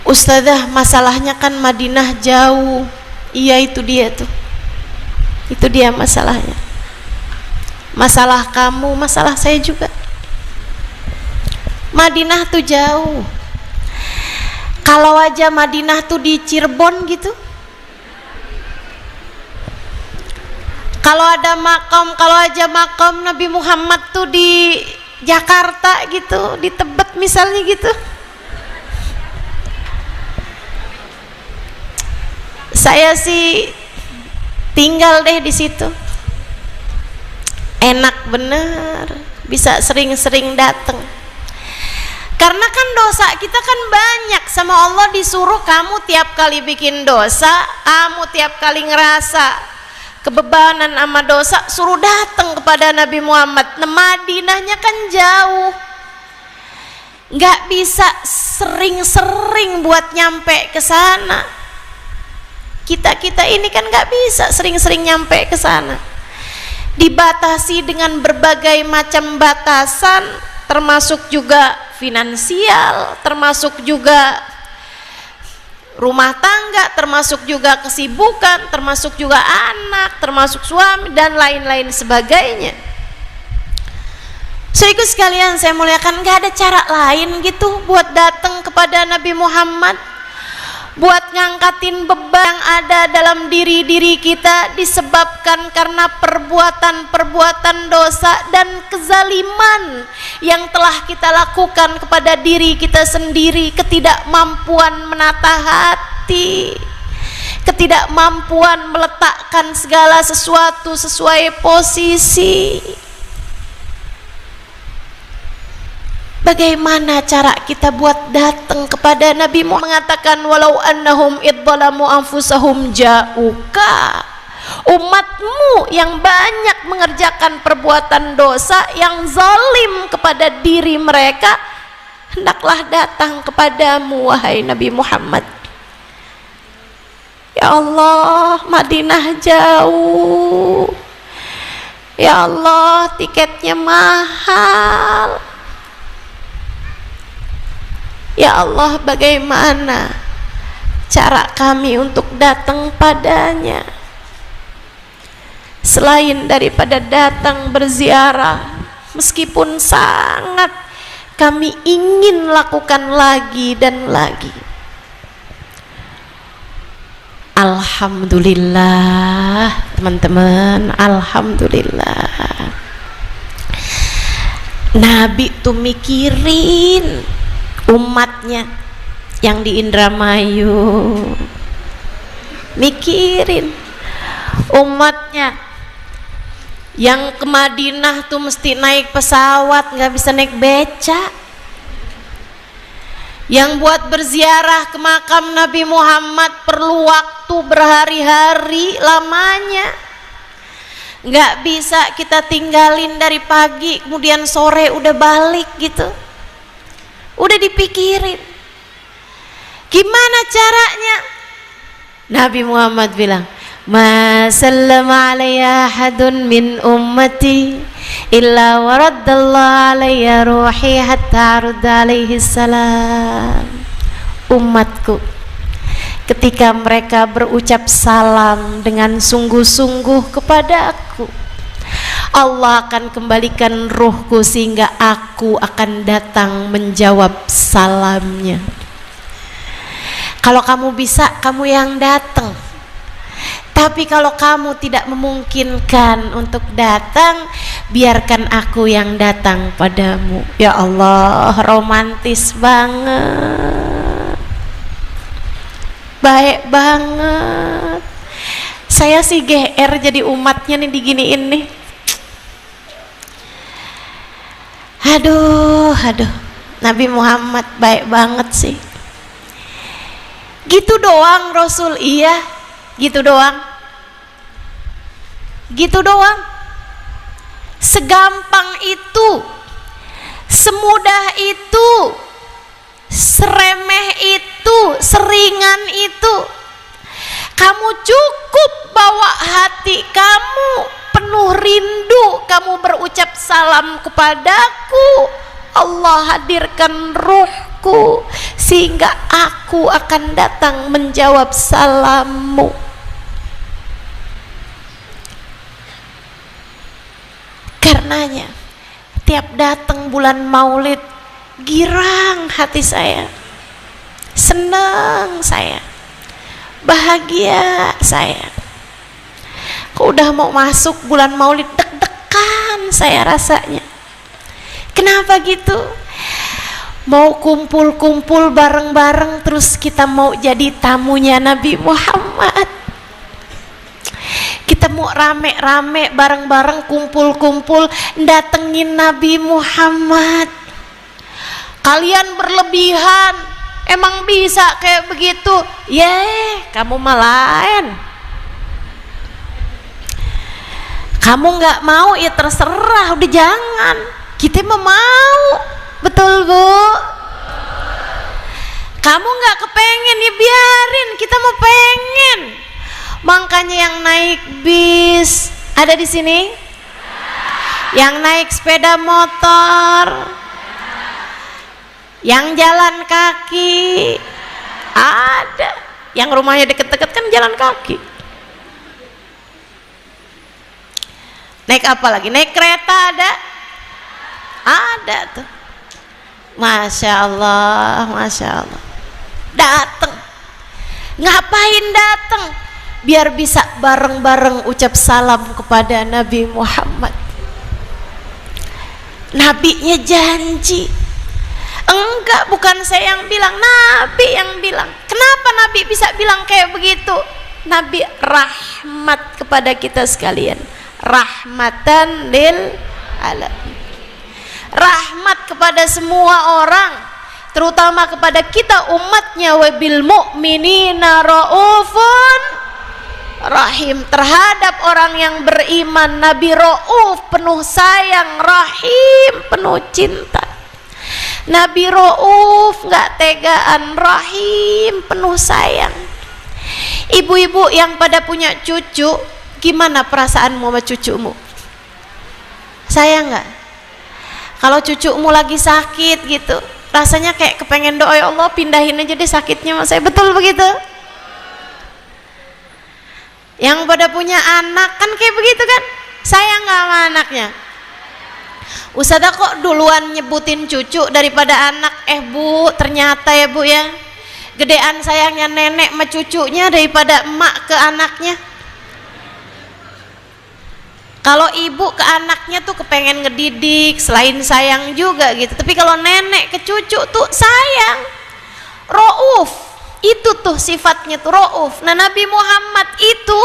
Ustazah, masalahnya kan Madinah jauh. Iya, itu dia tuh. Itu dia masalahnya. Masalah kamu, masalah saya juga. Madinah tuh jauh. Kalau aja Madinah tuh di Cirebon gitu, kalau aja makam Nabi Muhammad tuh di Jakarta gitu, di Tebet misalnya gitu, saya sih tinggal deh di situ. Enak bener, bisa sering-sering datang. Karena kan dosa kita kan banyak, sama Allah disuruh kamu tiap kali bikin dosa, kamu tiap kali ngerasa kebebanan sama dosa, suruh datang kepada Nabi Muhammad. Nah, Madinahnya kan jauh, nggak bisa sering-sering buat nyampe ke sana. Kita ini kan nggak bisa sering-sering nyampe ke sana, dibatasi dengan berbagai macam batasan, termasuk juga finansial, termasuk juga rumah tangga, termasuk juga kesibukan, termasuk juga anak, termasuk suami dan lain-lain sebagainya. Saudaraku sekalian saya muliakan, gak ada cara lain gitu buat datang kepada Nabi Muhammad, buat ngangkatin beban yang ada dalam diri kita disebabkan karena perbuatan-perbuatan dosa dan kezaliman yang telah kita lakukan kepada diri kita sendiri, ketidakmampuan menata hati, ketidakmampuan meletakkan segala sesuatu sesuai posisi. Bagaimana cara kita buat datang kepada Nabi Muhammad? Mengatakan walau annahum idzalamu anfusahum ja'uka, umatmu yang banyak mengerjakan perbuatan dosa, yang zalim kepada diri mereka, hendaklah datang kepadamu wahai Nabi Muhammad. Ya Allah, Madinah jauh. Ya Allah, tiketnya mahal. Ya Allah, bagaimana cara kami untuk datang padanya selain daripada datang berziarah, meskipun sangat kami ingin lakukan lagi dan lagi. Alhamdulillah teman-teman, alhamdulillah. Nabi tuh mikirin umatnya yang di Indramayu, mikirin umatnya yang ke Madinah tuh mesti naik pesawat, nggak bisa naik beca, yang buat berziarah ke makam Nabi Muhammad perlu waktu berhari-hari lamanya, nggak bisa kita tinggalin dari pagi kemudian sore udah balik gitu. Udah dipikirin gimana caranya. Nabi Muhammad bilang, ma sallama alayya ahadun min ummati illa waraddallahu alayya ruhi hatta arudda alaihi salam. Umatku ketika mereka berucap salam dengan sungguh-sungguh kepada aku, Allah akan kembalikan ruhku sehingga aku akan datang menjawab salamnya. Kalau kamu bisa, kamu yang datang. Tapi kalau kamu tidak memungkinkan untuk datang, biarkan aku yang datang padamu. Ya Allah, romantis banget, baik banget. Saya sih GR jadi umatnya nih diginiin nih. Aduh, Nabi Muhammad baik banget sih. Gitu doang Rasul, iya, gitu doang. Gitu doang. Segampang itu, semudah itu, seremeh itu, seringan itu. Kamu cukup bawa hati kamu penuh rindu, kamu berucap salam kepadaku, Allah hadirkan ruhku sehingga aku akan datang menjawab salammu. Karenanya tiap datang bulan Maulid girang hati saya, senang saya, bahagia saya. Kok udah mau masuk bulan Maulid deg-degan saya rasanya. Kenapa gitu? Mau kumpul-kumpul bareng-bareng, terus kita mau jadi tamunya Nabi Muhammad. Kita mau rame-rame bareng-bareng, kumpul-kumpul datengin Nabi Muhammad. Kalian berlebihan, emang bisa kayak begitu? Kamu malahan. Kamu nggak mau ya terserah, udah jangan. Kita mau, betul Bu? Kamu nggak kepengen ya biarin, kita mau pengen. Makanya yang naik bis ada di sini, yang naik sepeda motor, yang jalan kaki ada, yang rumahnya deket-deket kan jalan kaki. Naik apa lagi? Naik kereta ada? Ada tuh. Masya Allah, Masya Allah. Datang. Ngapain datang? Biar bisa bareng-bareng ucap salam kepada Nabi Muhammad. Nabinya janji. Enggak, bukan saya yang bilang, Nabi yang bilang. Kenapa Nabi bisa bilang kayak begitu? Nabi rahmat kepada kita sekalian. Rahmatan lil alamin, rahmat kepada semua orang, terutama kepada kita umatnya. Wabil mu'minina raufun rahim, terhadap orang yang beriman Nabi rauf, penuh sayang, rahim, penuh cinta. Nabi rauf, nggak tegaan, rahim, penuh sayang. Ibu-ibu yang pada punya cucu, gimana perasaanmu sama cucumu? Sayang nggak? Kalau cucumu lagi sakit gitu, rasanya kayak kepengen doa, ya Allah pindahin aja deh sakitnya sama saya. Betul begitu? Yang pada punya anak kan kayak begitu kan? Sayang nggak sama anaknya? Ustazah kok duluan nyebutin cucu daripada anak? Bu, ternyata ya Bu ya, gedean sayangnya nenek sama cucunya daripada emak ke anaknya. Kalau ibu ke anaknya tuh kepengen ngedidik, selain sayang juga gitu. Tapi kalau nenek ke cucu tuh sayang, rauf, itu tuh sifatnya tuh rauf. Nah Nabi Muhammad itu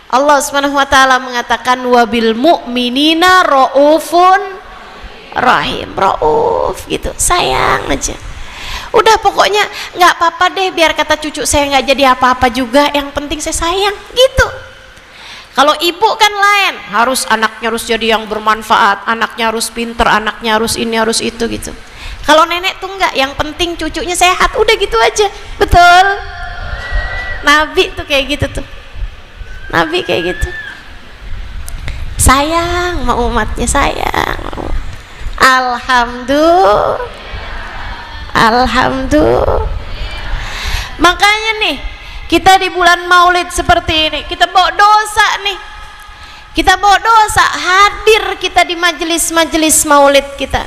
Allah SWT mengatakan wabil mu'minina raufun rahim, rauf gitu, sayang aja. Udah pokoknya nggak apa-apa deh, biar kata cucu saya nggak jadi apa-apa juga, yang penting saya sayang gitu. Kalau ibu kan lain, harus anaknya harus jadi yang bermanfaat, anaknya harus pinter, anaknya harus ini harus itu gitu. Kalau nenek tuh enggak, yang penting cucunya sehat, udah gitu aja. Betul? Nabi tuh kayak gitu tuh. Nabi kayak gitu. Sayang sama umatnya, sayang. Alhamdulillah. Alhamdulillah. Makanya nih, kita di bulan Maulid seperti ini, kita bawa dosa nih. Kita bawa dosa, hadir kita di majelis-majelis Maulid kita.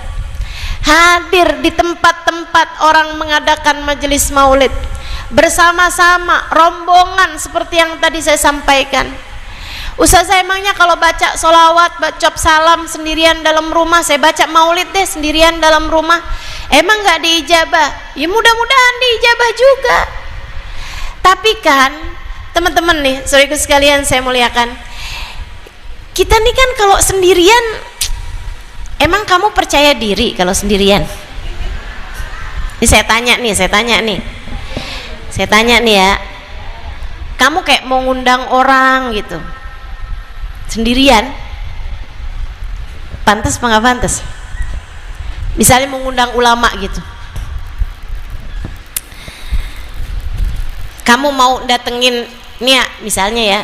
Hadir di tempat-tempat orang mengadakan majelis Maulid. Bersama-sama, rombongan seperti yang tadi saya sampaikan. Ustazah emangnya kalau baca sholawat, baca salam sendirian dalam rumah, saya baca Maulid deh sendirian dalam rumah, emang gak diijabah? Ya mudah-mudahan diijabah juga. Tapi kan teman-teman nih, saudaraku sekalian saya muliakan, kita nih kan kalau sendirian, emang kamu percaya diri kalau sendirian? Ini saya tanya nih ya, kamu kayak mau ngundang orang gitu, sendirian, pantas apa nggak pantas? Misalnya mengundang ulama gitu, kamu mau datengin nih ya, misalnya ya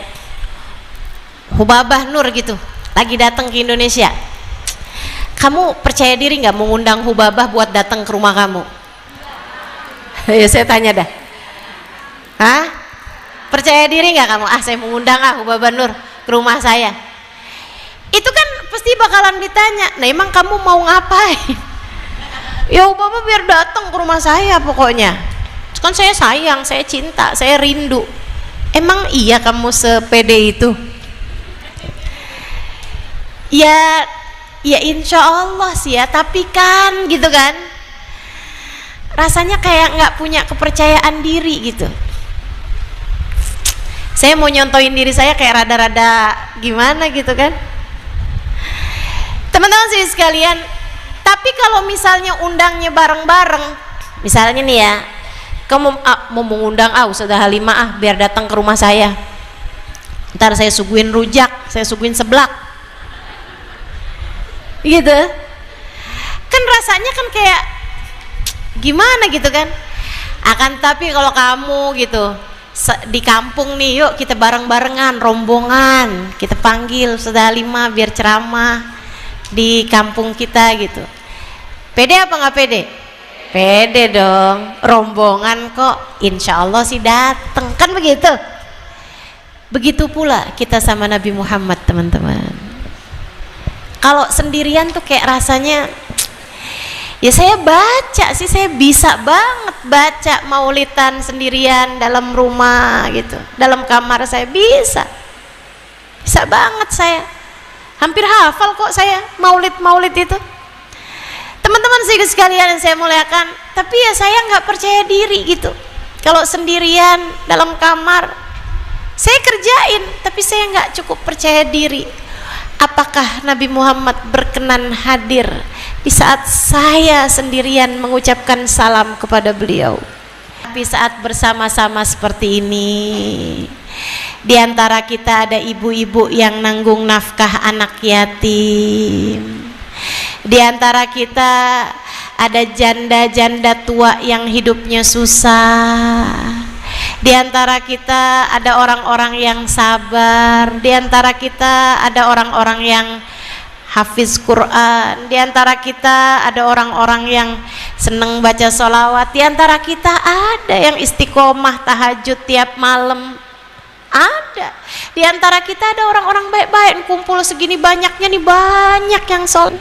Hubabah Nur gitu lagi datang ke Indonesia, kamu percaya diri nggak mengundang Hubabah buat datang ke rumah kamu? Ya saya tanya dah, hah? Percaya diri nggak kamu? Saya mengundang Hubabah Nur ke rumah saya. Itu kan pasti bakalan ditanya, nah emang kamu mau ngapain? Ya Hubabah biar datang ke rumah saya pokoknya, kan saya sayang, saya cinta, saya rindu. Emang iya kamu sepede itu? Ya insya Allah sih ya, tapi kan gitu kan, rasanya kayak nggak punya kepercayaan diri gitu. Saya mau nyontoin diri saya kayak rada-rada gimana gitu kan, teman-teman sih sekalian. Tapi kalau misalnya undangnya bareng-bareng, misalnya nih ya, kamu mau mengundang Ustazah Halimah biar datang ke rumah saya, ntar saya suguhin rujak, saya suguhin seblak gitu kan, rasanya kan kayak gimana gitu kan. Akan tapi kalau kamu gitu di kampung nih, yuk kita bareng-barengan rombongan, kita panggil Ustazah Halimah biar ceramah di kampung kita gitu, pede apa nggak pede? Pede dong, rombongan kok, insya Allah sih dateng kan, begitu. Begitu pula kita sama Nabi Muhammad, teman-teman. Kalau sendirian tuh kayak rasanya, ya saya baca sih, saya bisa banget baca maulidan sendirian dalam rumah gitu, dalam kamar saya bisa banget, saya hampir hafal kok saya maulid itu. Teman-teman sekalian yang saya muliakan, tapi ya saya nggak percaya diri gitu kalau sendirian dalam kamar. Saya kerjain, tapi saya nggak cukup percaya diri. Apakah Nabi Muhammad berkenan hadir di saat saya sendirian mengucapkan salam kepada beliau? Tapi saat bersama-sama seperti ini, di antara kita ada ibu-ibu yang nanggung nafkah anak yatim, di antara kita ada janda-janda tua yang hidupnya susah, di antara kita ada orang-orang yang sabar, di antara kita ada orang-orang yang hafiz Quran, di antara kita ada orang-orang yang seneng baca sholawat, di antara kita ada yang istiqomah tahajud tiap malam, ada di antara kita ada orang-orang baik-baik, kumpul segini banyaknya nih, banyak yang soleh.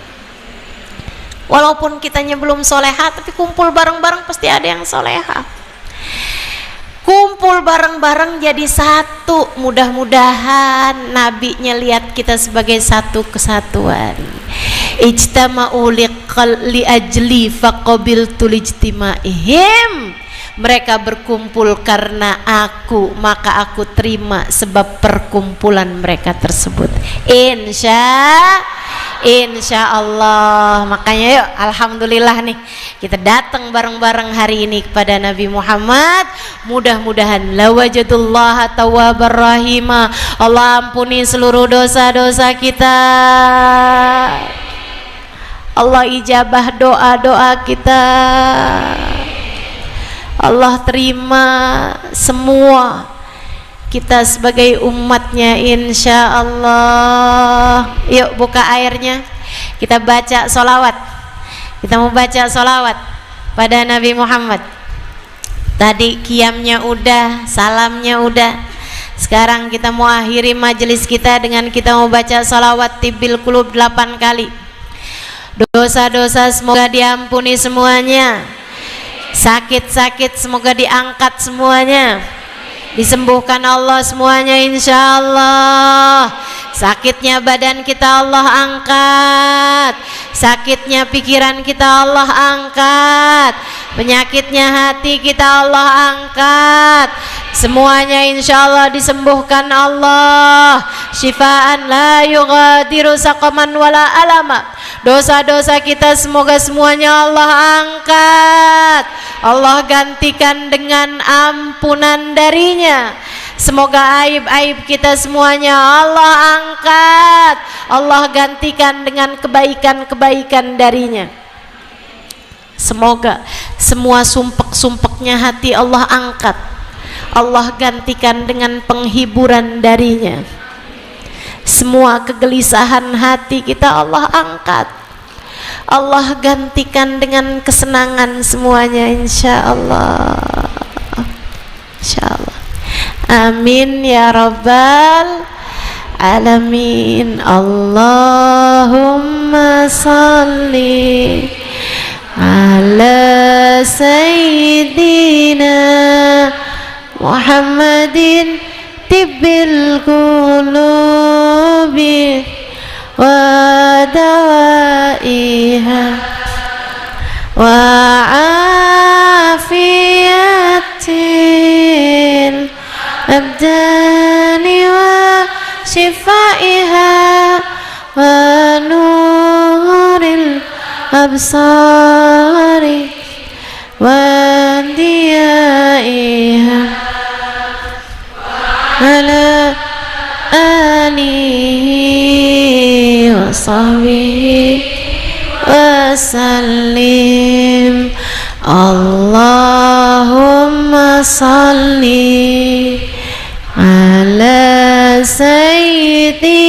Walaupun kitanya belum soleha, tapi kumpul bareng-bareng pasti ada yang soleha. Kumpul bareng-bareng jadi satu, mudah-mudahan nabinya lihat kita sebagai satu kesatuan. Ijtama'u li ajli faqabiltu lijtima'ihim, mereka berkumpul karena aku, maka aku terima sebab perkumpulan mereka tersebut. Insya Allah. Makanya yuk, alhamdulillah nih kita datang bareng-bareng hari ini kepada Nabi Muhammad. Mudah-mudahan lawajadullah tawwabar rahima, Allah ampuni seluruh dosa-dosa kita, Allah ijabah doa-doa kita, Allah terima semua kita sebagai umatnya, insya Allah. Yuk buka airnya, kita baca sholawat. Kita mau baca sholawat pada Nabi Muhammad. Tadi qiyamnya udah, salamnya udah. Sekarang kita mau akhiri majelis kita dengan kita mau baca sholawat tibbil qulub 8 kali. Dosa-dosa semoga diampuni semuanya, sakit-sakit semoga diangkat semuanya, disembuhkan Allah semuanya insya Allah. Sakitnya badan kita Allah angkat, sakitnya pikiran kita Allah angkat, penyakitnya hati kita Allah angkat, semuanya insya Allah disembuhkan Allah. Syifaan la yughadiru saqaman wala alama. Dosa-dosa kita semoga semuanya Allah angkat, Allah gantikan dengan ampunan darinya. Semoga aib-aib kita semuanya Allah angkat, Allah gantikan dengan kebaikan-kebaikan darinya. Semoga semua sumpek-sumpeknya hati Allah angkat, Allah gantikan dengan penghiburan darinya. Semua kegelisahan hati kita Allah angkat, Allah gantikan dengan kesenangan semuanya, insyaallah. Insyaallah. Amin ya rabbal alamin. Allahumma salli ala sayyidina Muhammadin tibbil qulubi wa dawaiha wa afiyatil abdani wa shifaiha wa nuril absari wa diyaiha ala alihi wa sahbihi wa sallim. Allahumma salli ala sayyidina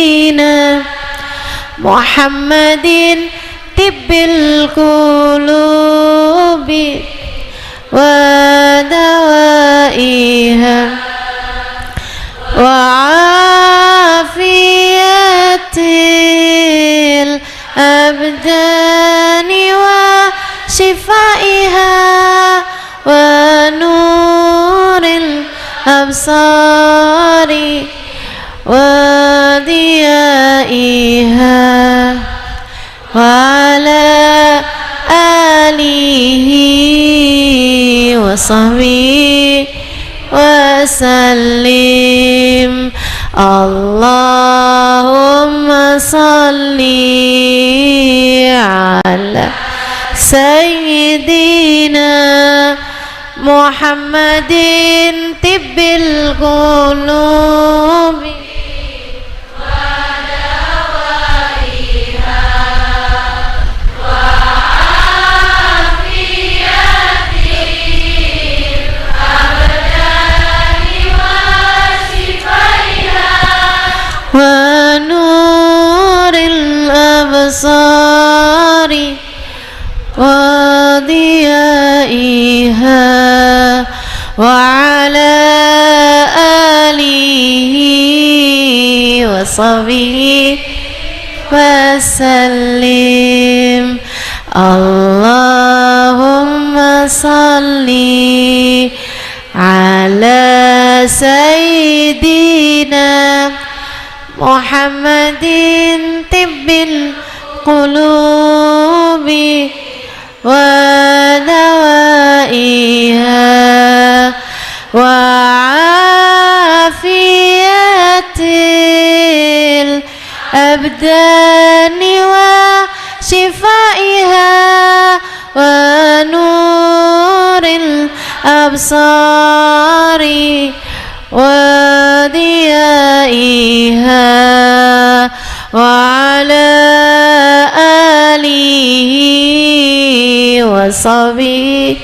Muhammadin tibbil qulubi wa dawaiha wa afiyatil abdani wa shifaiha wa nuril absari wa diyaiha wa ala alihi wa sahbihi wa sallim. Allahumma salli ala sayyidina Muhammadin tibbil qulubi wa nuril absari wa diyaiha wa ala alihi wa sahbihi wa sallim. Allahumma salli ala sayyidina Muhammadin tibbil qulubi wa dawaiha wa afiyatil abdani wa shifaiha wa nuril absari wa diyaiha wa ala alihi wa sahbihi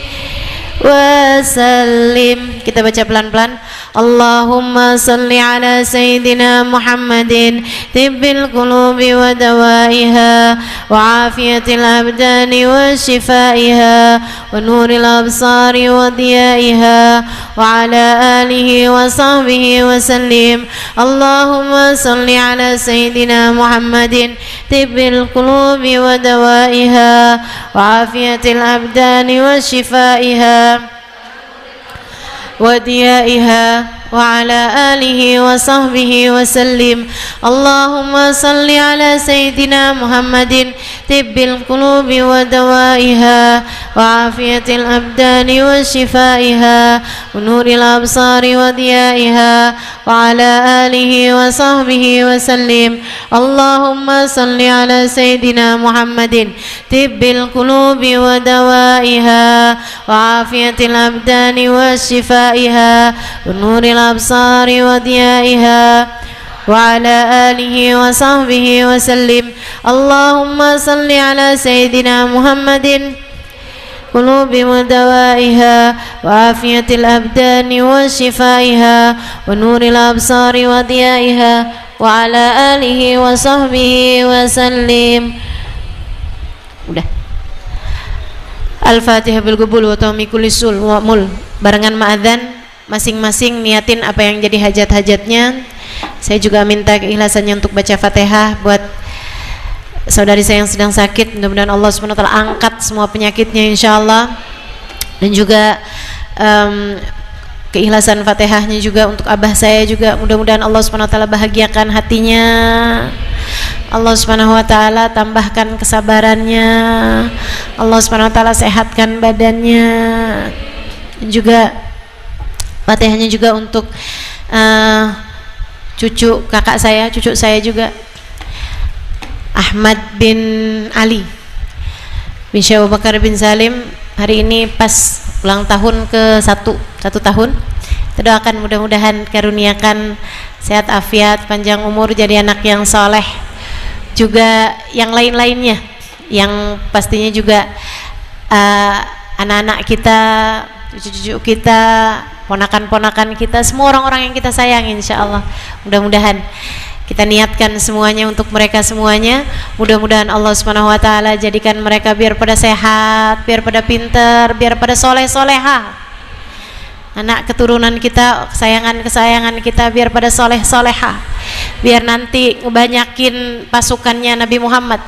wa sallim. Kita baca pelan-pelan. Allahumma salli ala sayyidina Muhammadin tibbil qulubi wa dawaiha wa afiyatil abdani wa shifaiha wa nuril absari wa diyaiha wa ala alihi wa sahbihi wa sallim. Allahumma salli ala sayyidina Muhammadin tibbil qulubi wa dawaiha wa afiyatil abdani wa shifaiha وديائها وعلى آله وصحبه وسلم. اللهم صل على سيدنا محمد طب القلوب ودوائها وعافية الأبدان وشفائها ونور الأبصار وضيائها وعلى آله وصحبه وسلم. اللهم صل على سيدنا محمد طب القلوب ودوائها وعافية الأبدان وشفائها ونور الأبصار وضيائها وعلى آله وصحبه وسلم. اللهم صل على سيدنا محمد قلوب ودوائها وعافية الأبدان وشفائها ونور الأبصار وضيائها وعلى آله وصحبه وسلم. Udah. Al-Fatihah bil qabul wa tawmi kulli sul wa mul. Barengan ma'adzan, masing-masing niatin apa yang jadi hajat-hajatnya. Saya juga minta keikhlasannya untuk baca Fatihah buat saudari saya yang sedang sakit. Mudah-mudahan Allah SWT angkat semua penyakitnya insyaallah. Dan juga keikhlasan Fatihahnya juga untuk abah saya juga. Mudah-mudahan Allah SWT bahagiakan hatinya. Allah SWT tambahkan kesabarannya. Allah SWT sehatkan badannya. Dan juga Fatihahnya juga untuk cucu saya juga, Ahmad bin Ali bin Syekh Abu Bakar bin Salim. Hari ini pas ulang tahun ke satu tahun. Kita doakan mudah-mudahan karuniakan sehat afiat, panjang umur, jadi anak yang soleh. Juga yang lain-lainnya, yang pastinya juga anak-anak kita, cucu-cucu kita, ponakan-ponakan kita, semua orang-orang yang kita sayang insyaallah. Mudah-mudahan kita niatkan semuanya untuk mereka semuanya. Mudah-mudahan Allah SWT jadikan mereka biar pada sehat, biar pada pinter, biar pada soleh-soleha. Anak keturunan kita, kesayangan-kesayangan kita biar pada soleh-soleha. Biar nanti ngebanyakin pasukannya Nabi Muhammad,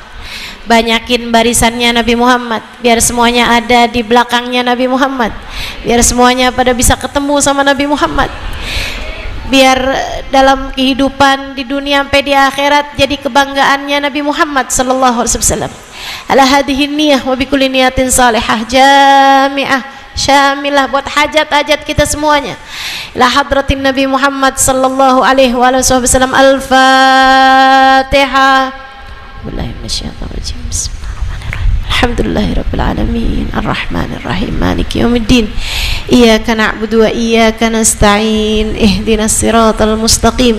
banyakin barisannya Nabi Muhammad, biar semuanya ada di belakangnya Nabi Muhammad, biar semuanya pada bisa ketemu sama Nabi Muhammad, biar dalam kehidupan di dunia sampai di akhirat jadi kebanggaannya Nabi Muhammad sallallahu alaihi wasallam. Ala hadhihi niyah wa bikulli niyatin salihah jami'ah syamilah buat hajat-hajat kita semuanya. Ila hadratin Nabi Muhammad sallallahu alaihi wasallam. Al-Fatihah. Billahi minasyaitonir rajim. Bismillahirrahmanirrahim. Alhamdulillahirabbil alamin. Arrahmanir rahim. Maliki yaumiddin. Iyyaka na'budu wa iyyaka nasta'in. Ihdinas siratal mustaqim.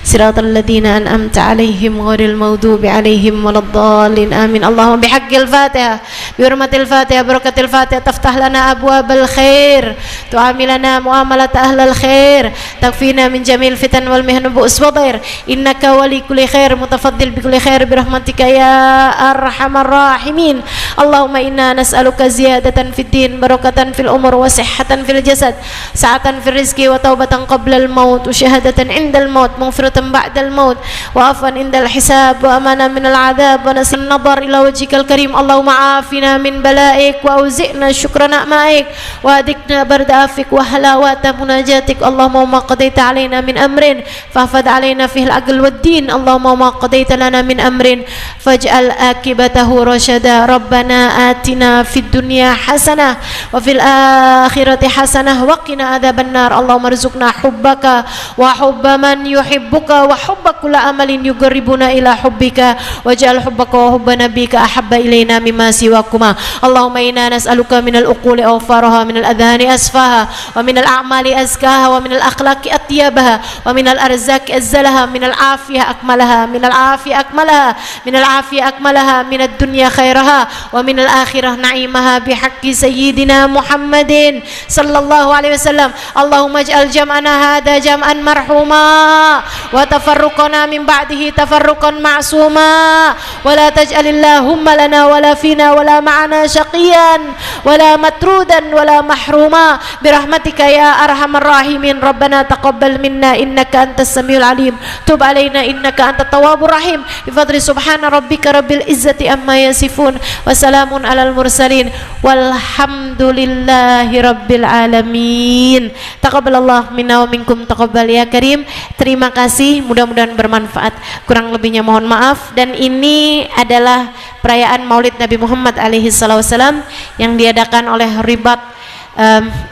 Siratal ladzina an'amta 'alaihim ghairil maghdubi 'alaihim waladdallin. Amin. Allahumma bihaqqil Fatihah, bi hurmatil Fatihah, barakatil Fatihah taftah lana abwabal khair, tu'amilana muamalat ahlal khair, takfina min jamil fitan wal mihn bu'us wa dhair. Innaka wali kulli khair mutafaddil bi kulli khair bi rahmatika ya arhamar rahimin. Allahumma inna nas'aluka ziyadatan fid din, barakatan fil umur wa sihhatan fil jasad, sa'atan fil rizqi wa taubatan qabla al maut wa syahadatan indal maut, maghfiratan ba'dal maut wa afwan indal hisab wa amana minal adab wa nasin nadar ila wajhikal karim. Allahumma afina min balaik wa auzi'na syukra na'maik wa adikna barda afik wa halawata munajatik. Allahumma ma qadaita alaina min amrin fahfad alaina fihil aql wad din. Allahumma ma qadaita lana min amrin faj'al akibatahu rasyada. Rabbana atina fid dunya hasanah wa fil akhirati hasanah wa qina adzaban nar. Allahumma rzuqna hubbaka wa hubba man yuhibbuka wa hubba kulli amalin yuqarribuna ila hubbika waj'al hubbaka wa hubba nabiyyika ahabba ilaina mimma siwakuma. Allahumma inna nas'aluka minal uquli awfaraha, minal adhani asfaha, wa minal a'mali azkaha, wa minal akhlaqi atyabaha, wa minal arzaki azzalaha, minal afiyah akmalaha, minal afiyah akmalaha, minal afiyah akmalaha, minad dunya khairaha, wa minal akhirah na'imaha bihaqqi sayyidina Muhammadin sallallahu alaihi wasallam. Allahumma ij'al jam'ana hadha jam'an marhuma wa tafarruqana min ba'dihi tafarruqan ma'suma wa la taj'alillahumma lana wa la fina wa la ma'ana syaqiyan wa la matrudan wa la mahruma birahmatika ya arhamar rahimin. Rabbana taqabbal minna innaka antas samiul alim, tub alaina innaka antat tawwabur rahim. Bi fadli subhana rabbika rabbil izzati amma yasifun wa salamun alal mursalin walhamdulillahi rabbil alamin. Taqabbalallah minna wa minkum taqabbal ya karim. Terima kasih, mudah-mudahan bermanfaat. Kurang lebihnya mohon maaf. Dan ini adalah perayaan Maulid Nabi Muhammad alaihi wasallam yang diadakan oleh Ribat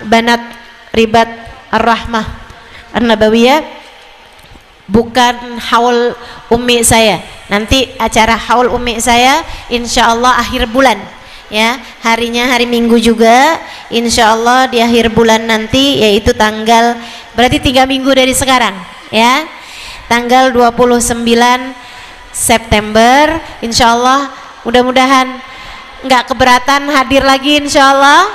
Banat Ribat Ar-Rahmah An-Nabawiyah, bukan haul ummi saya. Nanti acara haul ummi saya insyaallah akhir bulan. ya, harinya hari Minggu juga, insya Allah di akhir bulan nanti, yaitu tanggal, berarti 3 minggu dari sekarang ya, tanggal 29 September, insya Allah mudah-mudahan nggak keberatan hadir lagi, insya Allah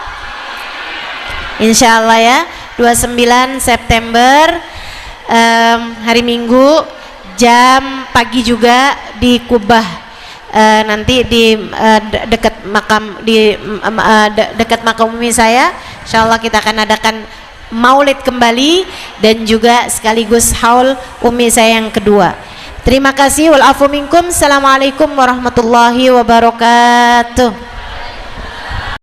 ya, 29 September hari Minggu, jam pagi juga di Kubah, nanti di dekat makam, dekat makam umi saya, insya Allah kita akan adakan maulid kembali dan juga sekaligus haul umi saya yang kedua. Terima kasih, wal afu minkum. Assalamualaikum warahmatullahi wabarakatuh.